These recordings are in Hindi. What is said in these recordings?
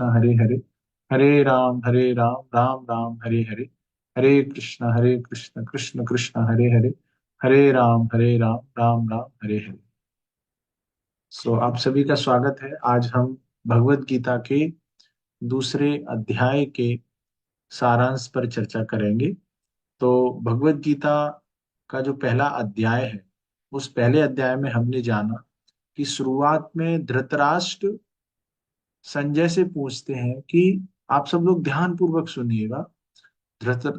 हरे हरे, हरे राम राम राम हरे हरे, हरे कृष्ण कृष्ण कृष्ण हरे हरे राम राम राम हरे हरे। सो आप सभी का स्वागत है। आज हम भगवत गीता के दूसरे अध्याय के सारांश पर चर्चा करेंगे। तो भगवत गीता का जो पहला अध्याय है, उस पहले अध्याय में हमने जाना कि शुरुआत में धृतराष्ट्र संजय से पूछते हैं कि आप सब लोग ध्यान पूर्वक सुनिएगा।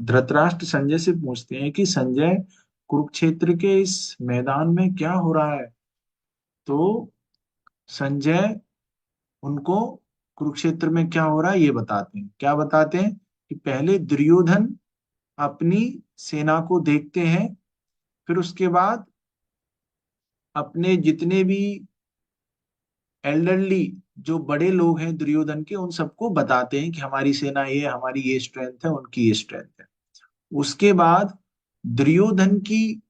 धृतराष्ट्र संजय से पूछते हैं कि संजय, कुरुक्षेत्र के इस मैदान में क्या हो रहा है। तो संजय उनको कुरुक्षेत्र में क्या हो रहा है ये बताते हैं। क्या बताते हैं कि पहले दुर्योधन अपनी सेना को देखते हैं, फिर उसके बाद अपने जितने भी एल्डरली जो बड़े लोग हैं दुर्योधन के, उन सबको बताते हैं कि हमारी सेना ये, हमारी ये स्ट्रेंथ है, उनकी ये स्ट्रेंथ है। उसके बाद दुर्योधन की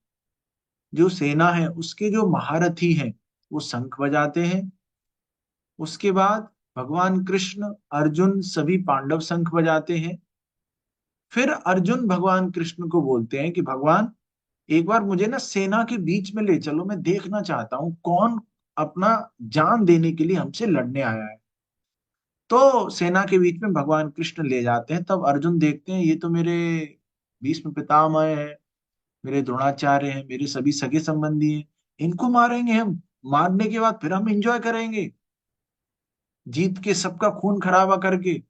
जो सेना है, उसके जो महारथी हैं, वो शंख बजाते हैं। उसके बाद भगवान कृष्ण, अर्जुन, सभी पांडव शंख बजाते हैं। फिर अर्जुन भगवान कृष्ण को बोलते हैं कि भगवान, एक बार मुझे ना सेना के बीच में ले चलो, मैं देखना चाहता हूं कौन अपना जान देने के लिए हमसे लड़ने आया है। तो सेना के बीच में भगवान कृष्ण ले जाते हैं। तब अर्जुन देखते हैं, ये तो मेरे भीष्म पितामह हैं, मेरे द्रोणाचार्य हैं, मेरे सभी सगे संबंधी हैं। इनको मारेंगे हम, मारने के बाद फिर हम एंजॉय करेंगे जीत के, सबका खून खराबा करके।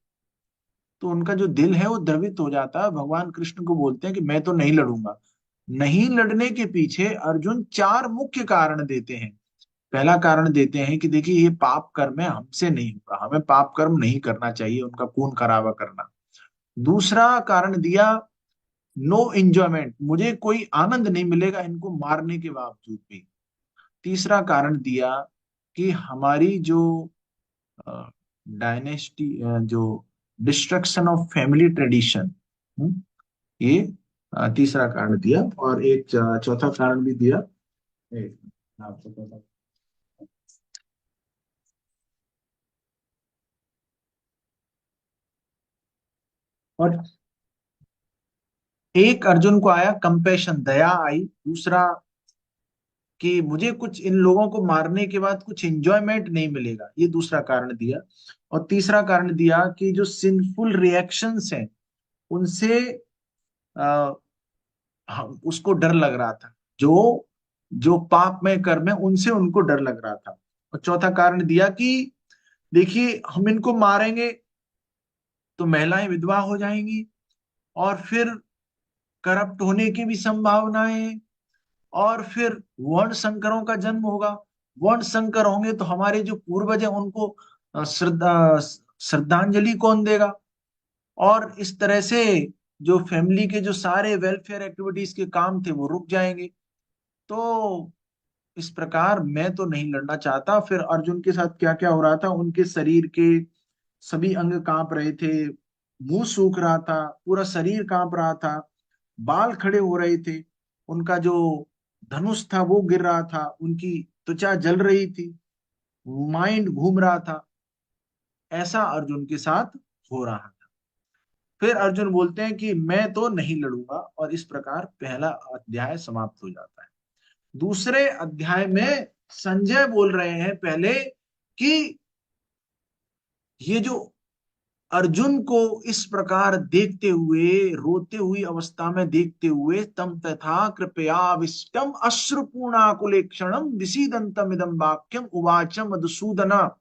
तो उनका जो दिल है वो द्रवित हो जाता है। भगवान कृष्ण को बोलते हैं कि मैं तो नहीं लड़ूंगा। नहीं लड़ने के पीछे अर्जुन चार मुख्य कारण देते हैं। पहला कारण देते हैं कि देखिए, ये पाप कर्म है, हमसे नहीं होगा, हमें पाप कर्म नहीं करना चाहिए, उनका खून खराबा करना। दूसरा कारण दिया, नो एंजॉयमेंट, मुझे कोई आनंद नहीं मिलेगा इनको मारने के बावजूद भी। तीसरा कारण दिया कि हमारी जो डायनेस्टी, जो डिस्ट्रक्शन ऑफ फैमिली ट्रेडिशन, ये तीसरा कारण दिया। और एक चौथा कारण भी दिया। एक, आपको पता- और एक अर्जुन को आया कंपैशन, दया आई। दूसरा कि मुझे कुछ इन लोगों को मारने के बाद कुछ एंजॉयमेंट नहीं मिलेगा, ये दूसरा कारण दिया। और तीसरा कारण दिया कि जो सिंफुल रिएक्शंस हैं, उनसे आ, उसको डर लग रहा था। जो जो पापमय कर्म है, उनसे उनको डर लग रहा था। और चौथा कारण दिया कि देखिए, हम इनको मारेंगे तो महिलाएं विधवा हो जाएंगी, और फिर करप्ट होने की भी संभावनाएं है, और फिर वर्ण संकरों का जन्म होगा। वर्ण संकर होंगे तो हमारे जो पूर्वज हैं उनको श्रद्धांजलि कौन देगा। और इस तरह से जो फैमिली के जो सारे वेलफेयर एक्टिविटीज के काम थे वो रुक जाएंगे। तो इस प्रकार मैं तो नहीं लड़ना चाहता। फिर अर्जुन के साथ क्या क्या हो रहा था, उनके शरीर के सभी अंग कांप रहे थे, मुंह सूख रहा था, पूरा शरीर कांप रहा था, बाल खड़े हो रहे थे, उनका जो धनुष था वो गिर रहा था, उनकी त्वचा जल रही थी, माइंड घूम रहा था। ऐसा अर्जुन के साथ हो रहा था। फिर अर्जुन बोलते हैं कि मैं तो नहीं लड़ूंगा, और इस प्रकार पहला अध्याय समाप्त हो जाता है। दूसरे अध्याय में संजय बोल रहे हैं पहले कि ये जो अर्जुन को इस प्रकार देखते हुए, रोते हुई अवस्था में देखते हुए, तम तथा कृपया विष्टम अश्रुपूर्णाकुले क्षणम विषीदंतम इदम वाक्यम उवाच मधुसूदना।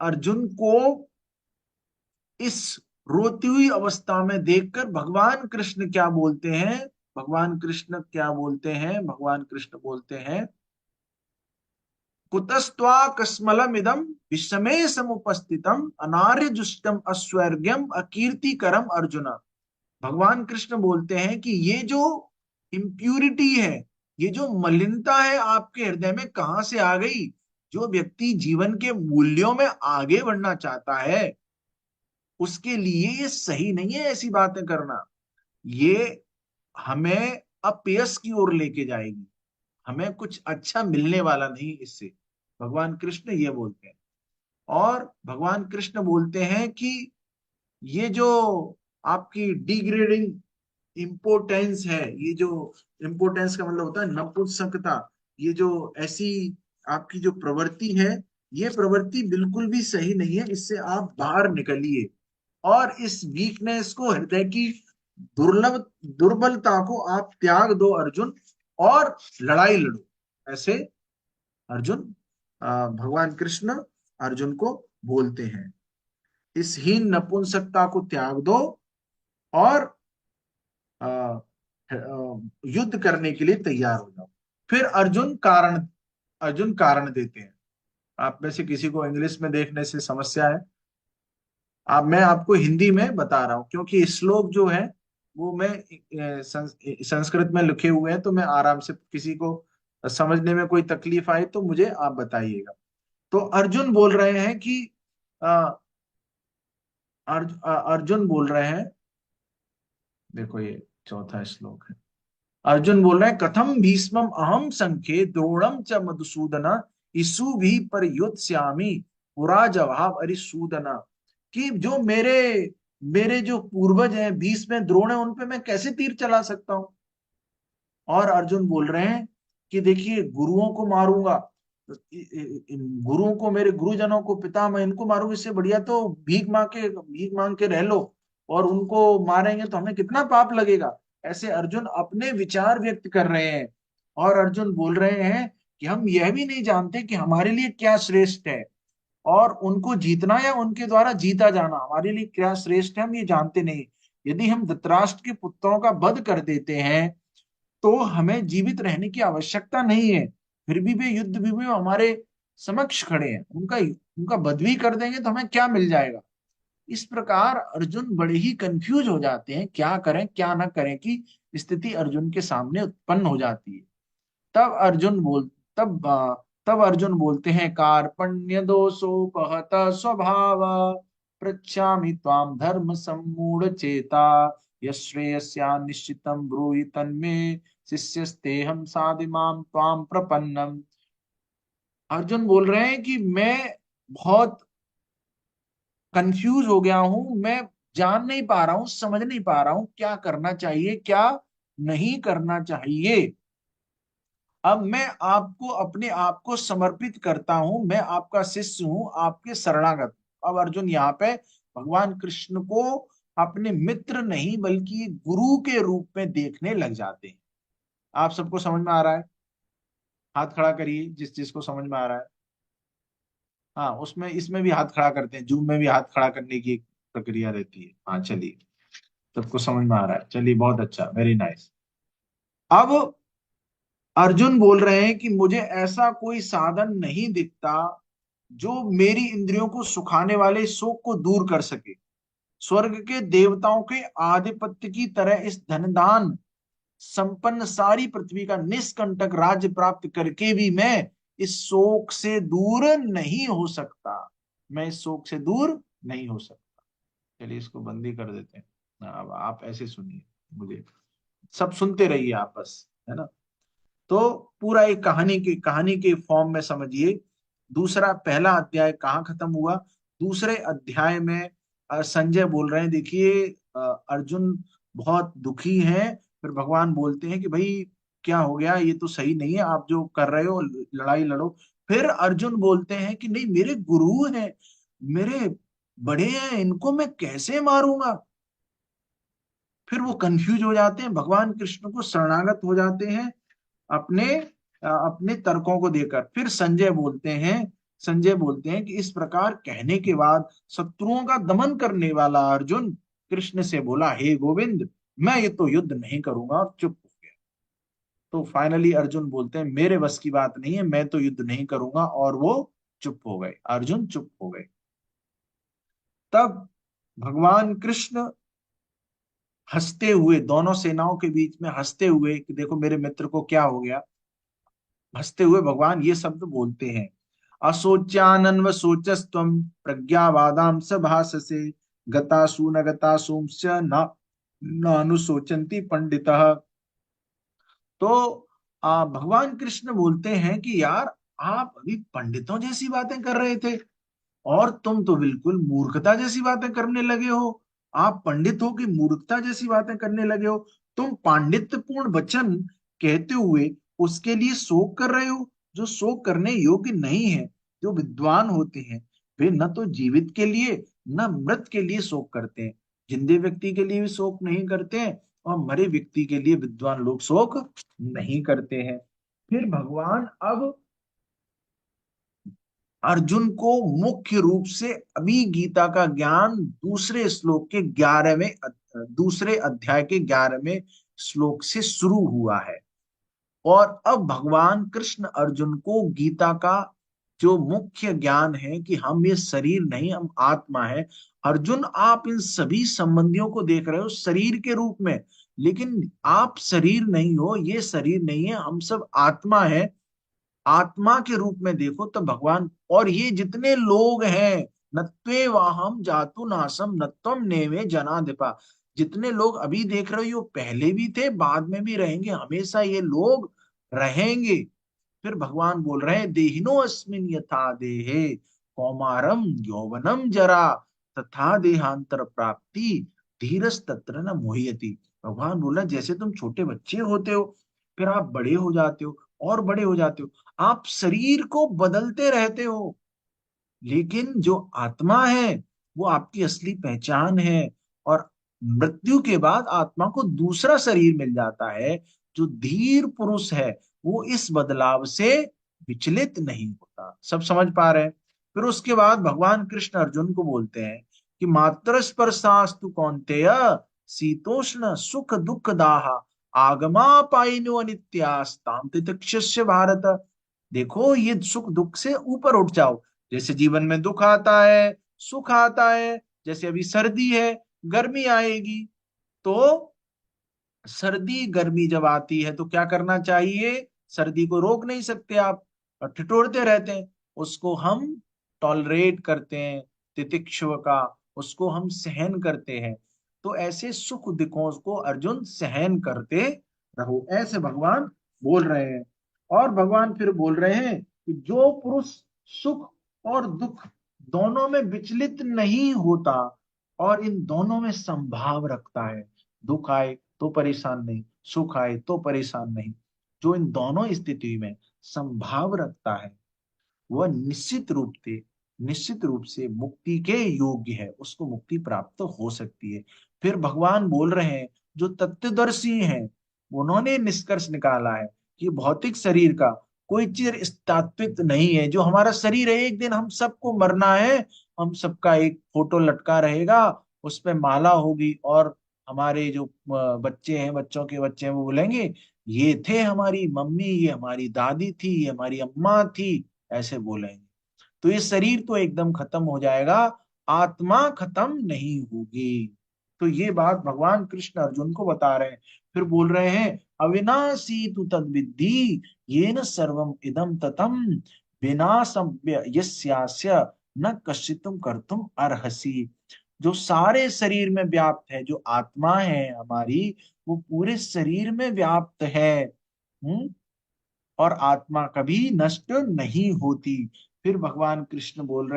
अर्जुन को इस रोती हुई अवस्था में देखकर भगवान कृष्ण क्या बोलते हैं, भगवान कृष्ण क्या बोलते हैं, भगवान कृष्ण बोलते हैं, कुतस्त्वा कस्मलमिदं विषमे समुपस्थितम अनार्यजुष्टम अस्वर्ग्यम अकीर्तिकरम अर्जुन। भगवान कृष्ण बोलते हैं कि ये जो इम्प्यूरिटी है, ये जो मलिनता है आपके हृदय में कहां से आ गई। जो व्यक्ति जीवन के मूल्यों में आगे बढ़ना चाहता है, उसके लिए ये सही नहीं है ऐसी बातें करना। ये हमें अपयश की ओर लेके जाएगी, हमें कुछ अच्छा मिलने वाला नहीं इससे। भगवान कृष्ण ये बोलते हैं। और भगवान कृष्ण बोलते हैं कि ये जो आपकी डिग्रेडिंग इम्पोर्टेंस है, ये जो इम्पोर्टेंस का मतलब होता है नपुंसकता, ये जो ऐसी आपकी जो प्रवृत्ति है, ये प्रवृत्ति बिल्कुल भी सही नहीं है, इससे आप बाहर निकलिए और इस वीकनेस को, हृदय की दुर्लभ दुर्बलता को आप त्याग दो अर्जुन, और लड़ाई लड़ो। ऐसे अर्जुन भगवान कृष्ण अर्जुन को बोलते हैं, इस हीन नपुंसकता को त्याग दो और युद्ध करने के लिए तैयार हो जाओ। फिर अर्जुन कारण देते हैं। आप में से किसी को इंग्लिश में देखने से समस्या है, आप मैं आपको हिंदी में बता रहा हूं, क्योंकि श्लोक जो है वो मैं संस्कृत में लिखे हुए हैं, तो मैं आराम से, किसी को समझने में कोई तकलीफ आए तो मुझे आप बताइएगा। तो अर्जुन बोल रहे हैं कि अ, अर्जुन बोल रहे हैं, देखो ये चौथा श्लोक है। अर्जुन बोल रहे हैं, कथम भीष्मम अहम संख्ये द्रोणम च मधुसूदन इसु भी पर युत्स्यामि पुरा जवाब अरिसूदन। कि जो मेरे मेरे जो पूर्वज हैं, भीष्म द्रोण है, उन पे मैं कैसे तीर चला सकता हूं। और अर्जुन बोल रहे हैं कि देखिए, गुरुओं को मारूंगा, गुरुओं को, मेरे गुरुजनों को, पितामह, इनको मारूंगा, इससे बढ़िया तो भीख मांग के रह लो, और उनको मारेंगे तो हमें कितना पाप लगेगा। ऐसे अर्जुन अपने विचार व्यक्त कर रहे हैं। और अर्जुन बोल रहे हैं कि हम यह भी नहीं जानते कि हमारे लिए क्या श्रेष्ठ है, और उनको जीतना या उनके द्वारा जीता जाना हमारे लिए क्या श्रेष्ठ है, हम ये जानते नहीं। यदि हम धृतराष्ट्र के पुत्रों का वध कर देते हैं तो हमें जीवित रहने की आवश्यकता नहीं है, फिर भी वे युद्ध भी में हमारे समक्ष खड़े हैं, उनका उनका वध भी कर देंगे तो हमें क्या मिल जाएगा। इस प्रकार अर्जुन बड़े ही कंफ्यूज हो जाते हैं, क्या करें क्या ना करें की स्थिति अर्जुन के सामने उत्पन्न हो जाती है। तब अर्जुन बोल तब तब अर्जुन बोलते हैं, कार्पण्य दोषोपहत स्वभाव पृच्छामि त्वाम धर्म सम्मूढ़ चेता यश्रेयस्या निश्चितम ब्रूहि तन्मे शिष्यस्तेहम साधिमाम त्वाम प्रपन्नम। अर्जुन बोल रहे हैं कि मैं बहुत कंफ्यूज हो गया हूं, मैं जान नहीं पा रहा हूं, समझ नहीं पा रहा हूं क्या करना चाहिए, क्या नहीं करना चाहिए। अब मैं आपको, अपने आप को समर्पित करता हूं, मैं आपका शिष्य हूं, आपके शरणागत। अब अर्जुन यहाँ पे भगवान कृष्ण को अपने मित्र नहीं बल्कि गुरु के रूप में देखने लग जाते हैं। आप सबको समझ में आ रहा है? हाथ खड़ा करिए जिस चीज को समझ में आ रहा है। हाँ, उसमें इसमें भी हाथ खड़ा करते हैं, जूम में भी हाथ खड़ा करने की एक प्रक्रिया रहती है। हाँ चलिए, सबको समझ में आ रहा है, चलिए बहुत अच्छा, वेरी नाइस। अब अर्जुन बोल रहे हैं कि मुझे ऐसा कोई साधन नहीं दिखता जो मेरी इंद्रियों को सुखाने वाले शोक को दूर कर सके। स्वर्ग के देवताओं के आधिपत्य की तरह इस धनदान संपन्न सारी पृथ्वी का निष्कंटक राज्य प्राप्त करके भी मैं इस शोक से दूर नहीं हो सकता। मैं इस शोक से दूर नहीं हो सकता। चलिए इसको बंदी कर देते हैं। अब आप ऐसे सुनिए, मुझे सब सुनते रहिए आप बस, है ना। तो पूरा एक कहानी के फॉर्म में समझिए। दूसरा, पहला अध्याय कहाँ खत्म हुआ? दूसरे अध्याय में संजय बोल रहे हैं, देखिए अर्जुन बहुत दुखी हैं। फिर भगवान बोलते हैं कि भाई क्या हो गया, ये तो सही नहीं है, आप जो कर रहे हो, लड़ाई लड़ो। फिर अर्जुन बोलते हैं कि नहीं, मेरे गुरु हैं, मेरे बड़े हैं, इनको मैं कैसे मारूंगा। फिर वो कंफ्यूज हो जाते हैं, भगवान कृष्ण को शरणागत हो जाते हैं अपने अपने तर्कों को देकर। फिर संजय बोलते हैं कि इस प्रकार कहने के बाद शत्रुओं का दमन करने वाला अर्जुन कृष्ण से बोला, हे गोविंद, मैं ये तो युद्ध नहीं करूंगा, और चुप हो गया। तो फाइनली अर्जुन बोलते हैं, मेरे बस की बात नहीं है, मैं तो युद्ध नहीं करूंगा, और वो चुप हो गए, अर्जुन चुप हो गए। तब भगवान कृष्ण हंसते हुए, दोनों सेनाओं के बीच में हंसते हुए, कि देखो मेरे मित्र को क्या हो गया, हंसते हुए भगवान ये शब्द बोलते हैं, असोच्यानन्व सोचस्त्वम प्रज्ञावादाम स भाषसे गतासु न गतासुंश्च न अनुशोचन्ति पंडितः। तो भगवान कृष्ण बोलते हैं कि यार, आप अभी पंडितों जैसी बातें कर रहे थे, और तुम तो बिल्कुल मूर्खता जैसी बातें करने लगे हो। आप पंडित हो कि मूर्खता जैसी बातें करने लगे हो। तुम पांडित्यपूर्ण वचन कहते हुए उसके लिए शोक कर रहे हो जो शोक करने योग्य नहीं है। जो विद्वान होते हैं वे न तो जीवित के लिए न मृत के लिए शोक करते हैं। जिंदे व्यक्ति के लिए भी शोक नहीं करते हैं और मरे व्यक्ति के लिए विद्वान लोग शोक नहीं करते हैं। फिर भगवान अब अर्जुन को मुख्य रूप से अभी गीता का ज्ञान दूसरे श्लोक के 11वें दूसरे अध्याय के 11वें श्लोक से शुरू हुआ है। और अब भगवान कृष्ण अर्जुन को गीता का जो मुख्य ज्ञान है कि हम ये शरीर नहीं, हम आत्मा है। अर्जुन, आप इन सभी संबंधियों को देख रहे हो शरीर के रूप में, लेकिन आप शरीर नहीं हो, ये शरीर नहीं है, हम सब आत्मा है। आत्मा के रूप में देखो तो भगवान, और ये जितने लोग हैं, नत्वे वाहम जातु नासम नत्वम नेवे जनाधिपा, जितने लोग अभी देख रहे हो पहले भी थे, बाद में भी रहेंगे, हमेशा ये लोग रहेंगे। फिर भगवान बोल रहे हैं, देहिनो अस्मिन यथा देहे कौमारम यौवनम जरा तथा देहांतर प्राप्ति धीरस तत्र न मोह्यति। भगवान बोला जैसे तुम छोटे बच्चे होते हो, फिर आप बड़े हो जाते हो और बड़े हो जाते हो, आप शरीर को बदलते रहते हो, लेकिन जो आत्मा है वो आपकी असली पहचान है। और मृत्यु के बाद आत्मा को दूसरा शरीर मिल जाता है। जो धीर पुरुष है वो इस बदलाव से विचलित नहीं होता। सब समझ पा रहे हैं? फिर उसके बाद भगवान कृष्ण अर्जुन को बोलते हैं कि मात्र स्पर्शास्तु कौन्तेय शीतोष्ण सुख दुख दाहा आगमा पाइनो अनित्यास्ताम तितिक्षस्य भारत। देखो, ये सुख दुख से ऊपर उठ जाओ। जैसे जीवन में दुख आता है, सुख आता है, जैसे अभी सर्दी है, गर्मी आएगी, तो सर्दी गर्मी जब आती है तो क्या करना चाहिए? सर्दी को रोक नहीं सकते आप, और ठिठुरते रहते हैं। उसको हम टॉलरेट करते हैं, तितिक्षुव का, उसको हम सहन करते हैं। तो ऐसे सुख दुखों को अर्जुन सहन करते रहो, ऐसे भगवान बोल रहे हैं। और भगवान फिर बोल रहे हैं कि जो पुरुष सुख और दुख दोनों में विचलित नहीं होता और इन दोनों में संभाव रखता है, दुख आए तो परेशान नहीं, सुख आए तो परेशान नहीं, जो इन दोनों स्थिति में संभाव रखता है, वह निश्चित रूप से मुक्ति के योग्य है, उसको मुक्ति प्राप्त हो सकती है। फिर भगवान बोल रहे हैं, जो तत्वदर्शी हैं उन्होंने निष्कर्ष निकाला है कि भौतिक शरीर का कोई चिर स्थायित्व नहीं है। जो हमारा शरीर है, एक दिन हम सबको मरना है, हम सबका एक फोटो लटका रहेगा, उस पे माला होगी, और हमारे जो बच्चे हैं, बच्चों के बच्चे हैं, वो बोलेंगे ये थे हमारी मम्मी, ये हमारी दादी थी, ये हमारी अम्मा थी, ऐसे बोलेंगे। तो ये शरीर तो एकदम खत्म हो जाएगा, आत्मा खत्म नहीं होगी। तो ये बात भगवान कृष्ण अर्जुन को बता रहे हैं। फिर बोल रहे हैं, अविनाशी तु तद विद्धि येन सर्वम इदम ततम विनाशम यस्यास्य न कश्चितुम कर्तुम अर्हसि। जो सारे शरीर में व्याप्त है, जो आत्मा है हमारी, वो पूरे शरीर में व्याप्त है। और आत्मा कभी नष्ट नहीं होती। फिर भगवान कृष्ण बोल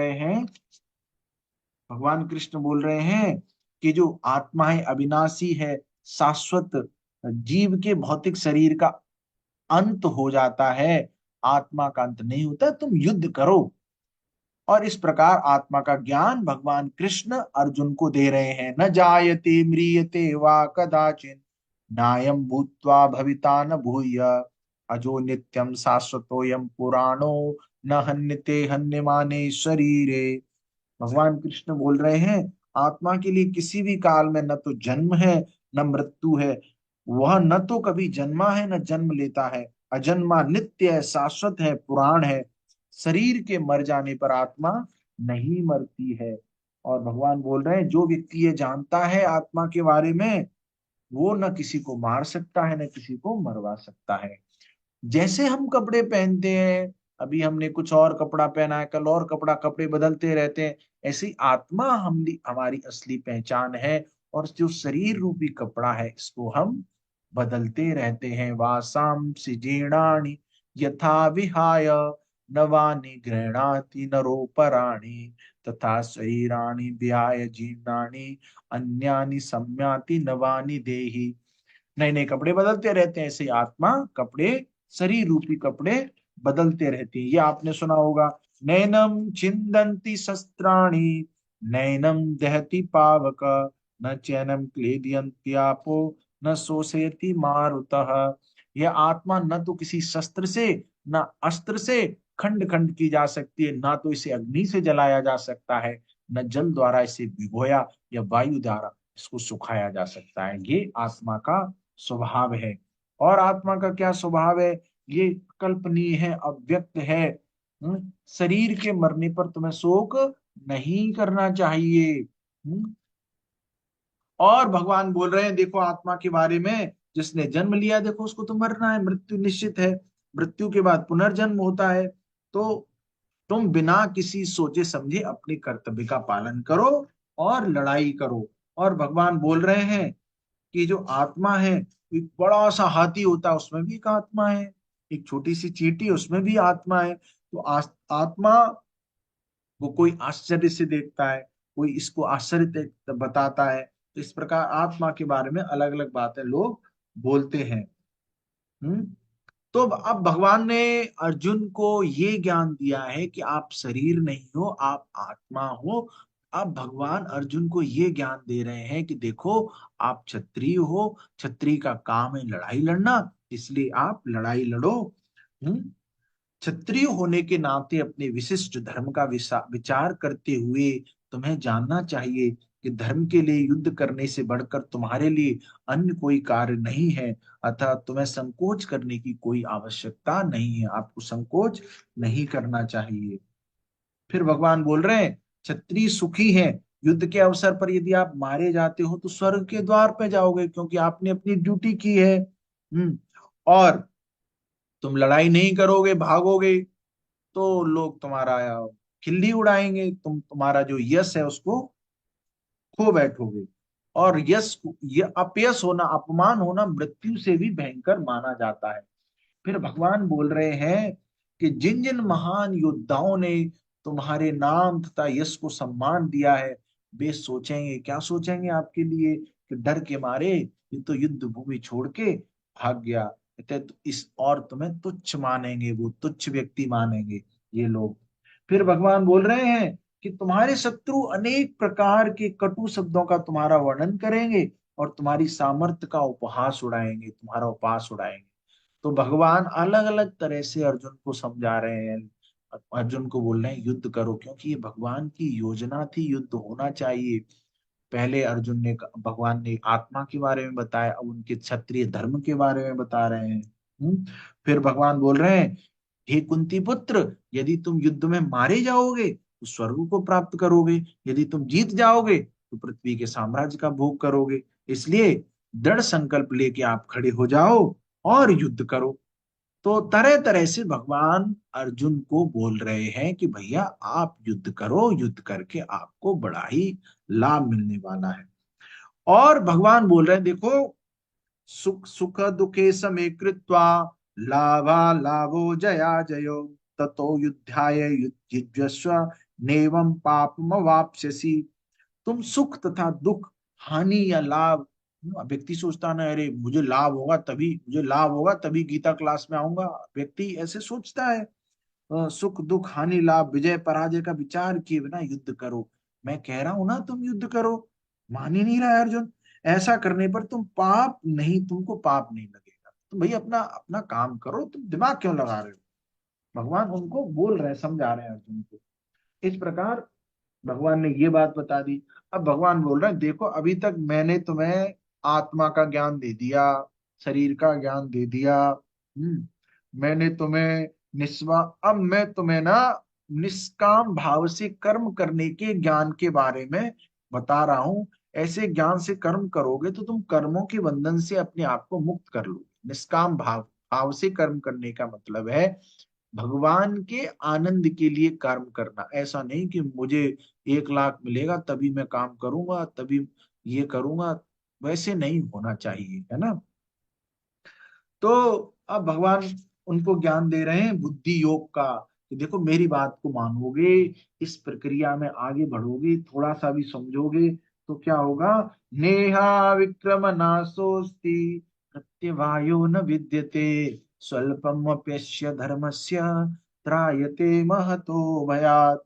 रहे हैं कि जो आत्मा है अविनाशी है, शाश्वत, जीव के भौतिक शरीर का अंत हो जाता है, आत्मा का अंत नहीं होता। तुम युद्ध करो। और इस प्रकार आत्मा का ज्ञान भगवान कृष्ण अर्जुन को दे रहे हैं। न जायते म्रियते वा कदाचिन नायम भूत्वा भविता न भूय अजो नित्यम शाश्वतोयम पुराणो न हन्यते हन्यमाने शरीरे। भगवान कृष्ण बोल रहे हैं, आत्मा के लिए किसी भी काल में न तो जन्म है न मृत्यु है। वह न तो कभी जन्मा है न जन्म लेता है, अजन्मा, नित्य है, शाश्वत है, पुराण है। शरीर के मर जाने पर आत्मा नहीं मरती है। और भगवान बोल रहे हैं, जो व्यक्ति ये जानता है आत्मा के बारे में, वो न किसी को मार सकता है न किसी को मरवा सकता है। जैसे हम कपड़े पहनते हैं, अभी हमने कुछ और कपड़ा पहना है, कल और कपड़ा, कपड़े बदलते रहते हैं, ऐसी आत्मा हमारी असली पहचान है। और जो शरीर रूपी कपड़ा है, इसको हम बदलते रहते हैं। वासांसि जीर्णानि यथा विहाय नवानि गृह्णाति नरोपराणि तथा शरीराणि विहाय जीर्णानि अन्यानि सम्याति नवानि देहि। नए नए कपड़े बदलते रहते हैं, ऐसे आत्मा कपड़े, शरीर रूपी कपड़े बदलते रहती है। ये आपने सुना होगा, नैनम छिंदन्ति शस्त्राणि नैनम दहति पावक न चैनम क्लेदयन्त्यापो न शोषयति मारुतः। यह आत्मा न तो किसी शस्त्र से न अस्त्र से खंड खंड की जा सकती है, ना तो इसे अग्नि से जलाया जा सकता है, न जल द्वारा इसे भिगोया या वायु द्वारा इसको सुखाया जा सकता है। ये आत्मा का स्वभाव है। और आत्मा का क्या स्वभाव है? ये कल्पनीय है, अव्यक्त है। शरीर के मरने पर तुम्हें शोक नहीं करना चाहिए। और भगवान बोल रहे हैं देखो आत्मा के बारे में, जिसने जन्म लिया देखो उसको तो मरना है, मृत्यु निश्चित है, मृत्यु के बाद पुनर्जन्म होता है। तो तुम बिना किसी सोचे समझे अपने कर्तव्य का पालन करो और लड़ाई करो। और भगवान बोल रहे हैं कि जो आत्मा है, एक बड़ा सा हाथी होता है उसमें भी एक आत्मा है, एक छोटी सी चींटी उसमें भी आत्मा है। तो आत्मा वो कोई आश्चर्य से देखता है, कोई इसको आश्चर्य बताता है। तो इस प्रकार आत्मा के बारे में अलग अलग बातें लोग बोलते हैं। हम्म तो अब भगवान ने अर्जुन को ये ज्ञान दिया है कि आप शरीर नहीं हो, आप आत्मा हो। अब भगवान अर्जुन को ये ज्ञान दे रहे हैं कि देखो आप क्षत्रिय हो, क्षत्रिय का काम है लड़ाई लड़ना, इसलिए आप लड़ाई लड़ो। हम्म क्षत्रिय होने के नाते अपने विशिष्ट धर्म का विचार करते हुए तुम्हें जानना चाहिए कि धर्म के लिए युद्ध करने से बढ़कर तुम्हारे लिए अन्य कोई कार्य नहीं है। अतः तुम्हें संकोच करने की कोई आवश्यकता नहीं है, आपको संकोच नहीं करना चाहिए। फिर भगवान बोल रहे हैं क्षत्रिय सुखी हैं, युद्ध के अवसर पर यदि आप मारे जाते हो तो स्वर्ग के द्वार पे जाओगे, क्योंकि आपने अपनी ड्यूटी की है। और तुम लड़ाई नहीं करोगे, भागोगे, तो लोग तुम्हारा खिल्ली उड़ाएंगे, तुम्हारा जो यश है उसको खो बैठोगे। और ये अपयश होना, अपमान होना मृत्यु से भी भयंकर माना जाता है। फिर भगवान बोल रहे हैं कि जिन जिन महान योद्धाओं ने तुम्हारे नाम तथा यश को सम्मान दिया है, वे सोचेंगे, क्या सोचेंगे आपके लिए, कि डर के मारे ये तो युद्ध भूमि छोड़ के भाग गया। तो इस और तुम्हें तुच्छ मानेंगे, वो तुच्छ व्यक्ति मानेंगे ये लोग। फिर भगवान बोल रहे हैं कि तुम्हारे शत्रु अनेक प्रकार के कटु शब्दों का तुम्हारा वर्णन करेंगे और तुम्हारी सामर्थ्य का उपहास उड़ाएंगे, तुम्हारा उपहास उड़ाएंगे। तो भगवान अलग अलग तरह से अर्जुन को समझा रहे हैं। अर्जुन को बोल रहे हैं युद्ध करो, क्योंकि ये भगवान की योजना थी, युद्ध होना चाहिए। पहले अर्जुन ने, भगवान ने आत्मा के बारे में बताया, अब उनके क्षत्रिय धर्म के बारे में बता रहे हैं। हम्म? फिर भगवान बोल रहे हैं हे कुंती पुत्र, यदि तुम युद्ध में मारे जाओगे तो स्वर्ग को प्राप्त करोगे, यदि तुम जीत जाओगे तो पृथ्वी के साम्राज्य का भोग करोगे। इसलिए दृढ़ संकल्प लेके आप खड़े हो जाओ और युद्ध करो। तो तरह तरह से भगवान अर्जुन को बोल रहे हैं कि भैया आप युद्ध करो, युद्ध करके आपको बड़ा ही लाभ मिलने वाला है। और भगवान बोल रहे हैं देखो, सुख सुख दुखे समे कृत्वा लाभा लाभो जया जयो ततो युद्धाय युज्यस्व नेवं पापमवाप्स्यसि। तुम सुख तथा दुख, हानि या लाभ, व्यक्ति सोचता ना अरे मुझे लाभ होगा तभी, मुझे लाभ होगा तभी गीता क्लास में आऊंगा, व्यक्ति ऐसे सोचता है। सुख दुख हानि लाभ विजय पराजय का विचार किए बिना युद्ध करो। मैं कह रहा हूं ना तुम युद्ध करो, मान ही नहीं रहा है अर्जुन। ऐसा करने पर तुमको पाप नहीं लगेगा। तुम भाई अपना अपना काम करो, तुम दिमाग क्यों लगा रहे हो? भगवान उनको बोल रहे हैं, समझा रहे हैं अर्जुन को। इस प्रकार भगवान ने ये बात बता दी। अब भगवान बोल रहे हैं देखो अभी तक मैंने तुम्हें आत्मा का ज्ञान दे दिया, शरीर का ज्ञान दे दिया। मैंने तुम्हें निस्वा अब मैं तुम्हें ना निष्काम भाव से कर्म करने के ज्ञान के बारे में बता रहा हूं। ऐसे ज्ञान से कर्म करोगे तो तुम कर्मों के बंधन से अपने आप को मुक्त कर लोगे। निष्काम भाव भाव से कर्म करने का मतलब है भगवान के आनंद के लिए कर्म करना। ऐसा नहीं कि मुझे 1 लाख मिलेगा तभी मैं काम करूंगा, तभी ये करूंगा, वैसे नहीं होना चाहिए, है ना। तो अब भगवान उनको ज्ञान दे रहे हैं बुद्धि योग का, कि देखो मेरी बात को मानोगे, इस प्रक्रिया में आगे बढ़ोगे, थोड़ा सा भी समझोगे तो क्या होगा। नेहा विक्रम नासोस्ति प्रत्यवायो न विद्यते स्वल्पमप्यस्य धर्मस्य त्रायते महतो भयात्।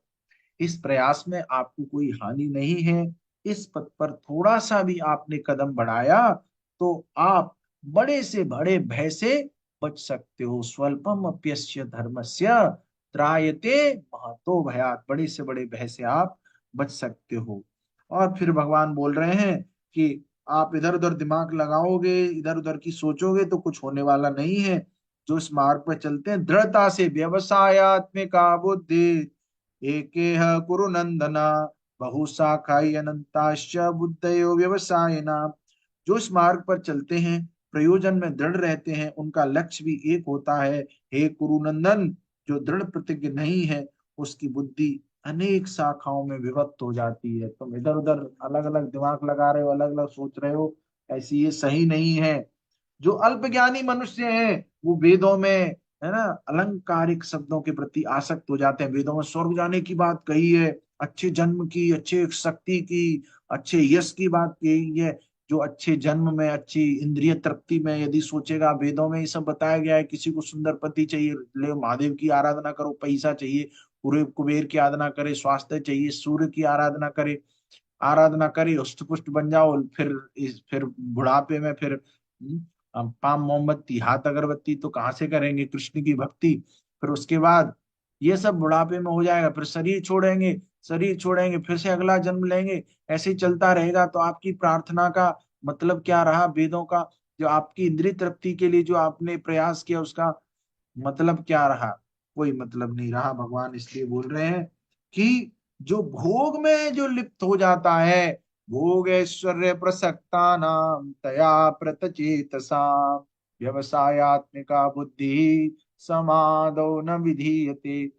इस प्रयास में आपको कोई हानि नहीं है। इस पथ पर थोड़ा सा भी आपने कदम बढ़ाया तो आप बड़े से बड़े भय से बच सकते हो। स्वल्पम अप्यस्य धर्मस्य त्रायते महतो भयात्। बड़े से बड़े भय से आप बच सकते हो। और फिर भगवान बोल रहे हैं कि आप इधर उधर दिमाग लगाओगे, इधर उधर की सोचोगे तो कुछ होने वाला नहीं है। जो इस मार्ग पर चलते हैं दृढ़ता से, व्यवसायत्मिका बुद्धि एकेह कुरु नंदन बहुशाखाय अनंताश्च बुद्धयो व्यवसायिना। जो इस मार्ग पर चलते हैं, प्रयोजन में दृढ़ रहते हैं, उनका लक्ष्य भी एक होता है। हे कुरुनंदन, जो दृढ़ प्रतिज्ञ नहीं है उसकी बुद्धि अनेक शाखाओं में विभक्त हो जाती है। तुम इधर उधर अलग अलग दिमाग लगा रहे हो, अलग अलग सोच रहे हो, ऐसी ये सही नहीं है। जो अल्पज्ञानी मनुष्य हैं वो वेदों में, है ना, अलंकारिक शब्दों के प्रति आसक्त हो जाते हैं। वेदों में स्वर्ग जाने की बात कही है, अच्छे जन्म की, अच्छे शक्ति की, अच्छे यश की बात कही है। जो अच्छे जन्म में, अच्छी इंद्रिय तृप्ति में यदि सोचेगा, वेदों में ये सब बताया गया है। किसी को सुंदर पति चाहिए, ले महादेव की आराधना करो। पैसा चाहिए, पूरे कुबेर की आराधना करे। स्वास्थ्य चाहिए, सूर्य की आराधना करे। आराधना करे, हुष्ट पुष्ट बन जाओ। फिर बुढ़ापे में फिर पाम मोमबत्ती हाथ अगरबत्ती तो कहाँ से करेंगे कृष्ण की भक्ति। फिर उसके बाद ये सब बुढ़ापे में हो जाएगा, फिर शरीर छोड़ेंगे। शरीर छोड़ेंगे फिर से अगला जन्म लेंगे। ऐसे ही चलता रहेगा तो आपकी प्रार्थना का मतलब क्या रहा? वेदों का जो आपकी इंद्रिय तृप्ति के लिए जो आपने प्रयास किया, उसका मतलब क्या रहा? कोई मतलब नहीं रहा। भगवान इसलिए बोल रहे हैं कि जो भोग में जो लिप्त हो जाता है, भोग ऐश्वर्य प्रसक्ता नाम तया प्रतचेतसा व्यवसायत्मिका बुद्धि समादो न विधीयते।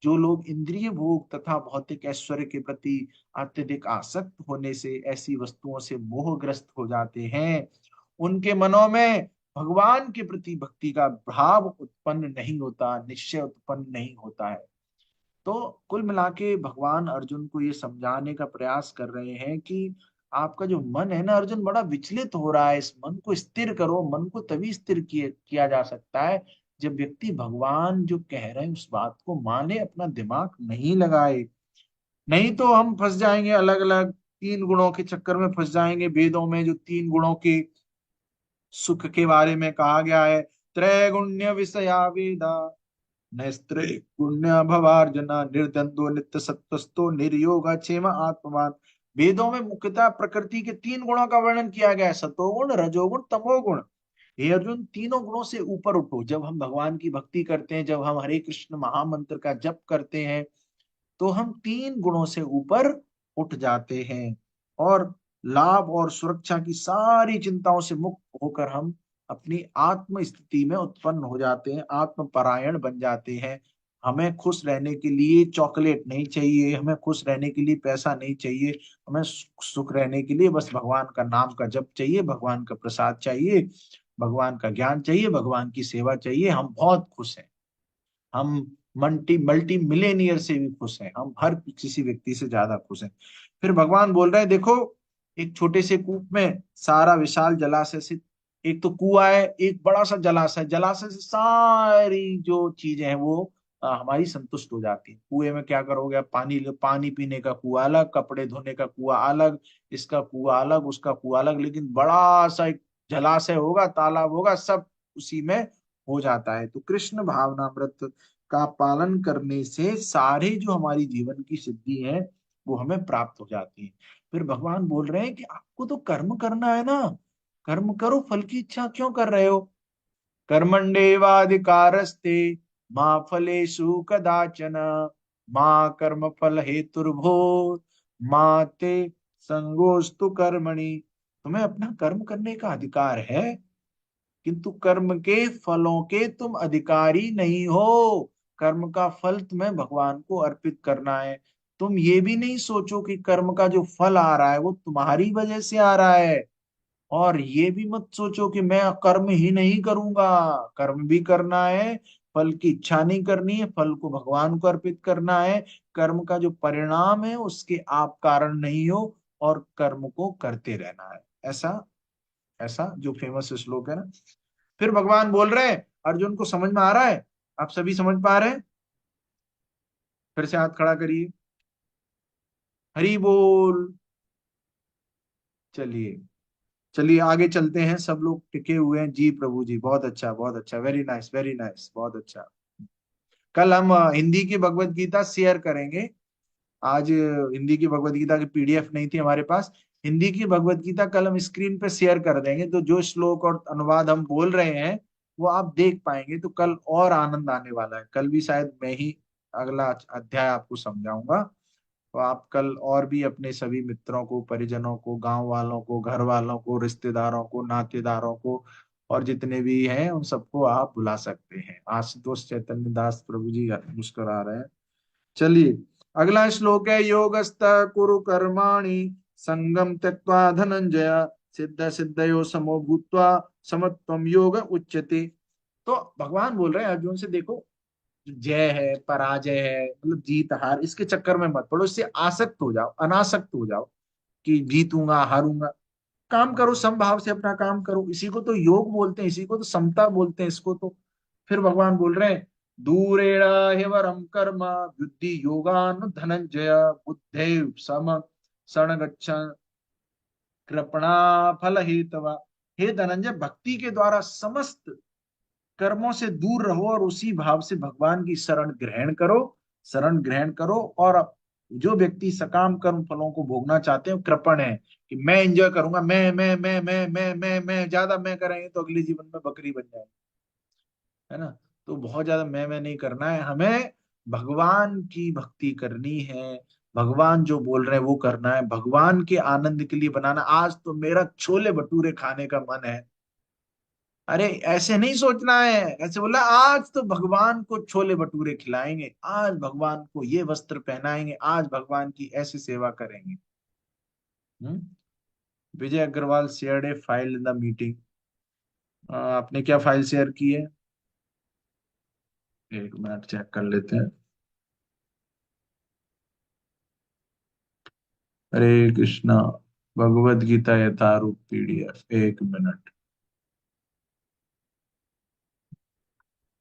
जो लोग इंद्रिय भोग तथा भौतिक ऐश्वर्य के प्रति अत्यधिक आसक्त होने से, ऐसी वस्तुओं से मोहग्रस्त हो जाते हैं, उनके मनों में भगवान के प्रति भक्ति का भाव उत्पन्न नहीं होता, निश्चय उत्पन्न नहीं होता है। तो कुल मिला के भगवान अर्जुन को ये समझाने का प्रयास कर रहे हैं कि आपका जो मन है ना अर्जुन, बड़ा विचलित हो रहा है। इस मन को स्थिर करो। मन को तभी स्थिर किया जा सकता है जब व्यक्ति भगवान जो कह रहे हैं उस बात को माने, अपना दिमाग नहीं लगाए। नहीं तो हम फंस जाएंगे अलग अलग तीन गुणों के चक्कर में फंस जाएंगे। वेदों में जो तीन गुणों के सुख के बारे में कहा गया है, त्रैगुण्य विषया वेदा नैस्त्रे गुण्य भवार्जना निर्द्वंद्व नित्य सत्वस्तो निर्योग क्षेम आत्मवान। वेदों में मुख्यतः प्रकृति के तीन गुणों का वर्णन किया गया है, सतोगुण, रजोगुण, तमोगुण। हे अर्जुन, तीनों गुणों से ऊपर उठो। जब हम भगवान की भक्ति करते हैं, जब हम हरे कृष्ण महामंत्र का जप करते हैं, तो हम तीन गुणों से ऊपर उठ जाते हैं और लाभ और सुरक्षा की सारी चिंताओं से मुक्त होकर हम अपनी आत्म स्थिति में उत्पन्न हो जाते हैं, आत्मपरायण बन जाते हैं। हमें खुश रहने के लिए चॉकलेट नहीं चाहिए, हमें खुश रहने के लिए पैसा नहीं चाहिए, हमें सुख रहने के लिए बस भगवान का नाम का जप चाहिए, भगवान का प्रसाद चाहिए, भगवान का ज्ञान चाहिए, भगवान की सेवा चाहिए। हम बहुत खुश हैं। हम मल्टी मल्टी मिलेनियर से भी खुश हैं। हम हर किसी व्यक्ति से ज्यादा खुश हैं। फिर भगवान बोल रहे हैं, देखो एक छोटे से कूप में सारा विशाल जलाशय से, एक तो कुआं है, एक बड़ा सा जलाशय। जलाशय से सारी जो चीजें हैं वो हमारी संतुष्ट हो जाती है। कुएं में क्या करोगे आप? पानी पानी पीने का कुआं अलग, कपड़े धोने का कुआं अलग, इसका कुआं अलग, उसका कुआं अलग। लेकिन बड़ा सा एक जलाशय होगा, तालाब होगा, सब उसी में हो जाता है। तो कृष्ण भावनामृत का पालन करने से सारे जो हमारी जीवन की सिद्धि है वो हमें प्राप्त हो जाती है। फिर भगवान बोल रहे हैं कि आपको तो कर्म करना है ना, कर्म करो, फल की इच्छा क्यों कर रहे हो? कर्मण्येवाधिकारस्ते माँ फलेषु कदाचन माँ कर्म फल हेतुर्भो माँ ते संगोस्तु कर्मणि। तुम्हें अपना कर्म करने का अधिकार है, किंतु कर्म के फलों के तुम अधिकारी नहीं हो। कर्म का फल तुम्हें भगवान को अर्पित करना है। तुम ये भी नहीं सोचो कि कर्म का जो फल आ रहा है वो तुम्हारी वजह से आ रहा है। और ये भी मत सोचो कि मैं कर्म ही नहीं करूंगा, कर्म भी करना है, फल की इच्छा नहीं करनी है, फल को भगवान को अर्पित करना है। कर्म का जो परिणाम है उसके आप कारण नहीं हो, और कर्म को करते रहना है। ऐसा ऐसा जो फेमस श्लोक है ना। फिर भगवान बोल रहे हैं, अर्जुन को समझ में आ रहा है? आप सभी समझ पा रहे हैं? फिर से हाथ खड़ा करिए। हरि बोल। चलिए, चलिए आगे चलते हैं। सब लोग टिके हुए हैं जी, प्रभु जी बहुत अच्छा, बहुत अच्छा, वेरी नाइस, वेरी नाइस, बहुत अच्छा। कल हम हिंदी की भगवत गीता शेयर करेंगे। आज हिंदी की भगवत गीता की पीडीएफ नहीं थी हमारे पास। हिंदी की भगवत गीता कल हम स्क्रीन पे शेयर कर देंगे, तो जो श्लोक और अनुवाद हम बोल रहे हैं वो आप देख पाएंगे, तो कल और आनंद आने वाला है। कल भी शायद मैं ही अगला अध्याय आपको समझाऊंगा। तो आप कल और भी अपने सभी मित्रों को, परिजनों को, गांव वालों को, घर वालों को, रिश्तेदारों को, नातेदारों को, और जितने भी हैं उन सबको आप बुला सकते हैं। आशुतोष चैतन्य दास प्रभु जी मुस्कुरा रहे हैं। चलिए, अगला श्लोक है, योगस्थ कुरु कर्माणि संगम त्यक्त्वा धनंजय सिद्ध सिद्धयो समो भूत्वा समत्वम योग उच्यते। तो भगवान बोल रहे हैं अर्जुन से, देखो जय है, पराजय है, मतलब जीत हार, इसके चक्कर में मत पड़ो, इससे आसक्त हो जाओ, अनासक्त हो जाओ कि जीतूंगा हारूंगा। काम करो, समभाव से अपना काम करो, इसी को तो योग बोलते हैं, इसी को तो समता बोलते हैं, इसको तो। फिर भगवान बोल रहे हैं, दूरेण ह्यवरम कर्म बुद्धि योगान धनंजय बुद्धे सम शरण गच्छन् कृपणा फल हेतवा। हे धनंजय, भक्ति के द्वारा समस्त कर्मों से दूर रहो और उसी भाव से भगवान की शरण ग्रहण करो। शरण ग्रहण करो। और जो व्यक्ति सकाम कर्म फलों को भोगना चाहते हैं, कृपण है कि मैं एंजॉय करूंगा, मैं ज्यादा मैं करेंगे तो अगले जीवन में बकरी बन जाए, है ना। तो बहुत ज्यादा मैं नहीं करना है हमें, भगवान की भक्ति करनी है। भगवान जो बोल रहे हैं वो करना है, भगवान के आनंद के लिए बनाना। आज तो मेरा छोले भटूरे खाने का मन है, अरे ऐसे नहीं सोचना है। ऐसे बोला, आज तो भगवान को छोले भटूरे खिलाएंगे, आज भगवान को ये वस्त्र पहनाएंगे, आज भगवान की ऐसी सेवा करेंगे। Hmm. Vijay Agarwal shared a file in the meeting. आपने क्या फाइल शेयर की है? एक मिनट चेक कर लेते हैं। हरे कृष्णा, भगवत गीता यथारूप पीडीएफ, एक मिनट।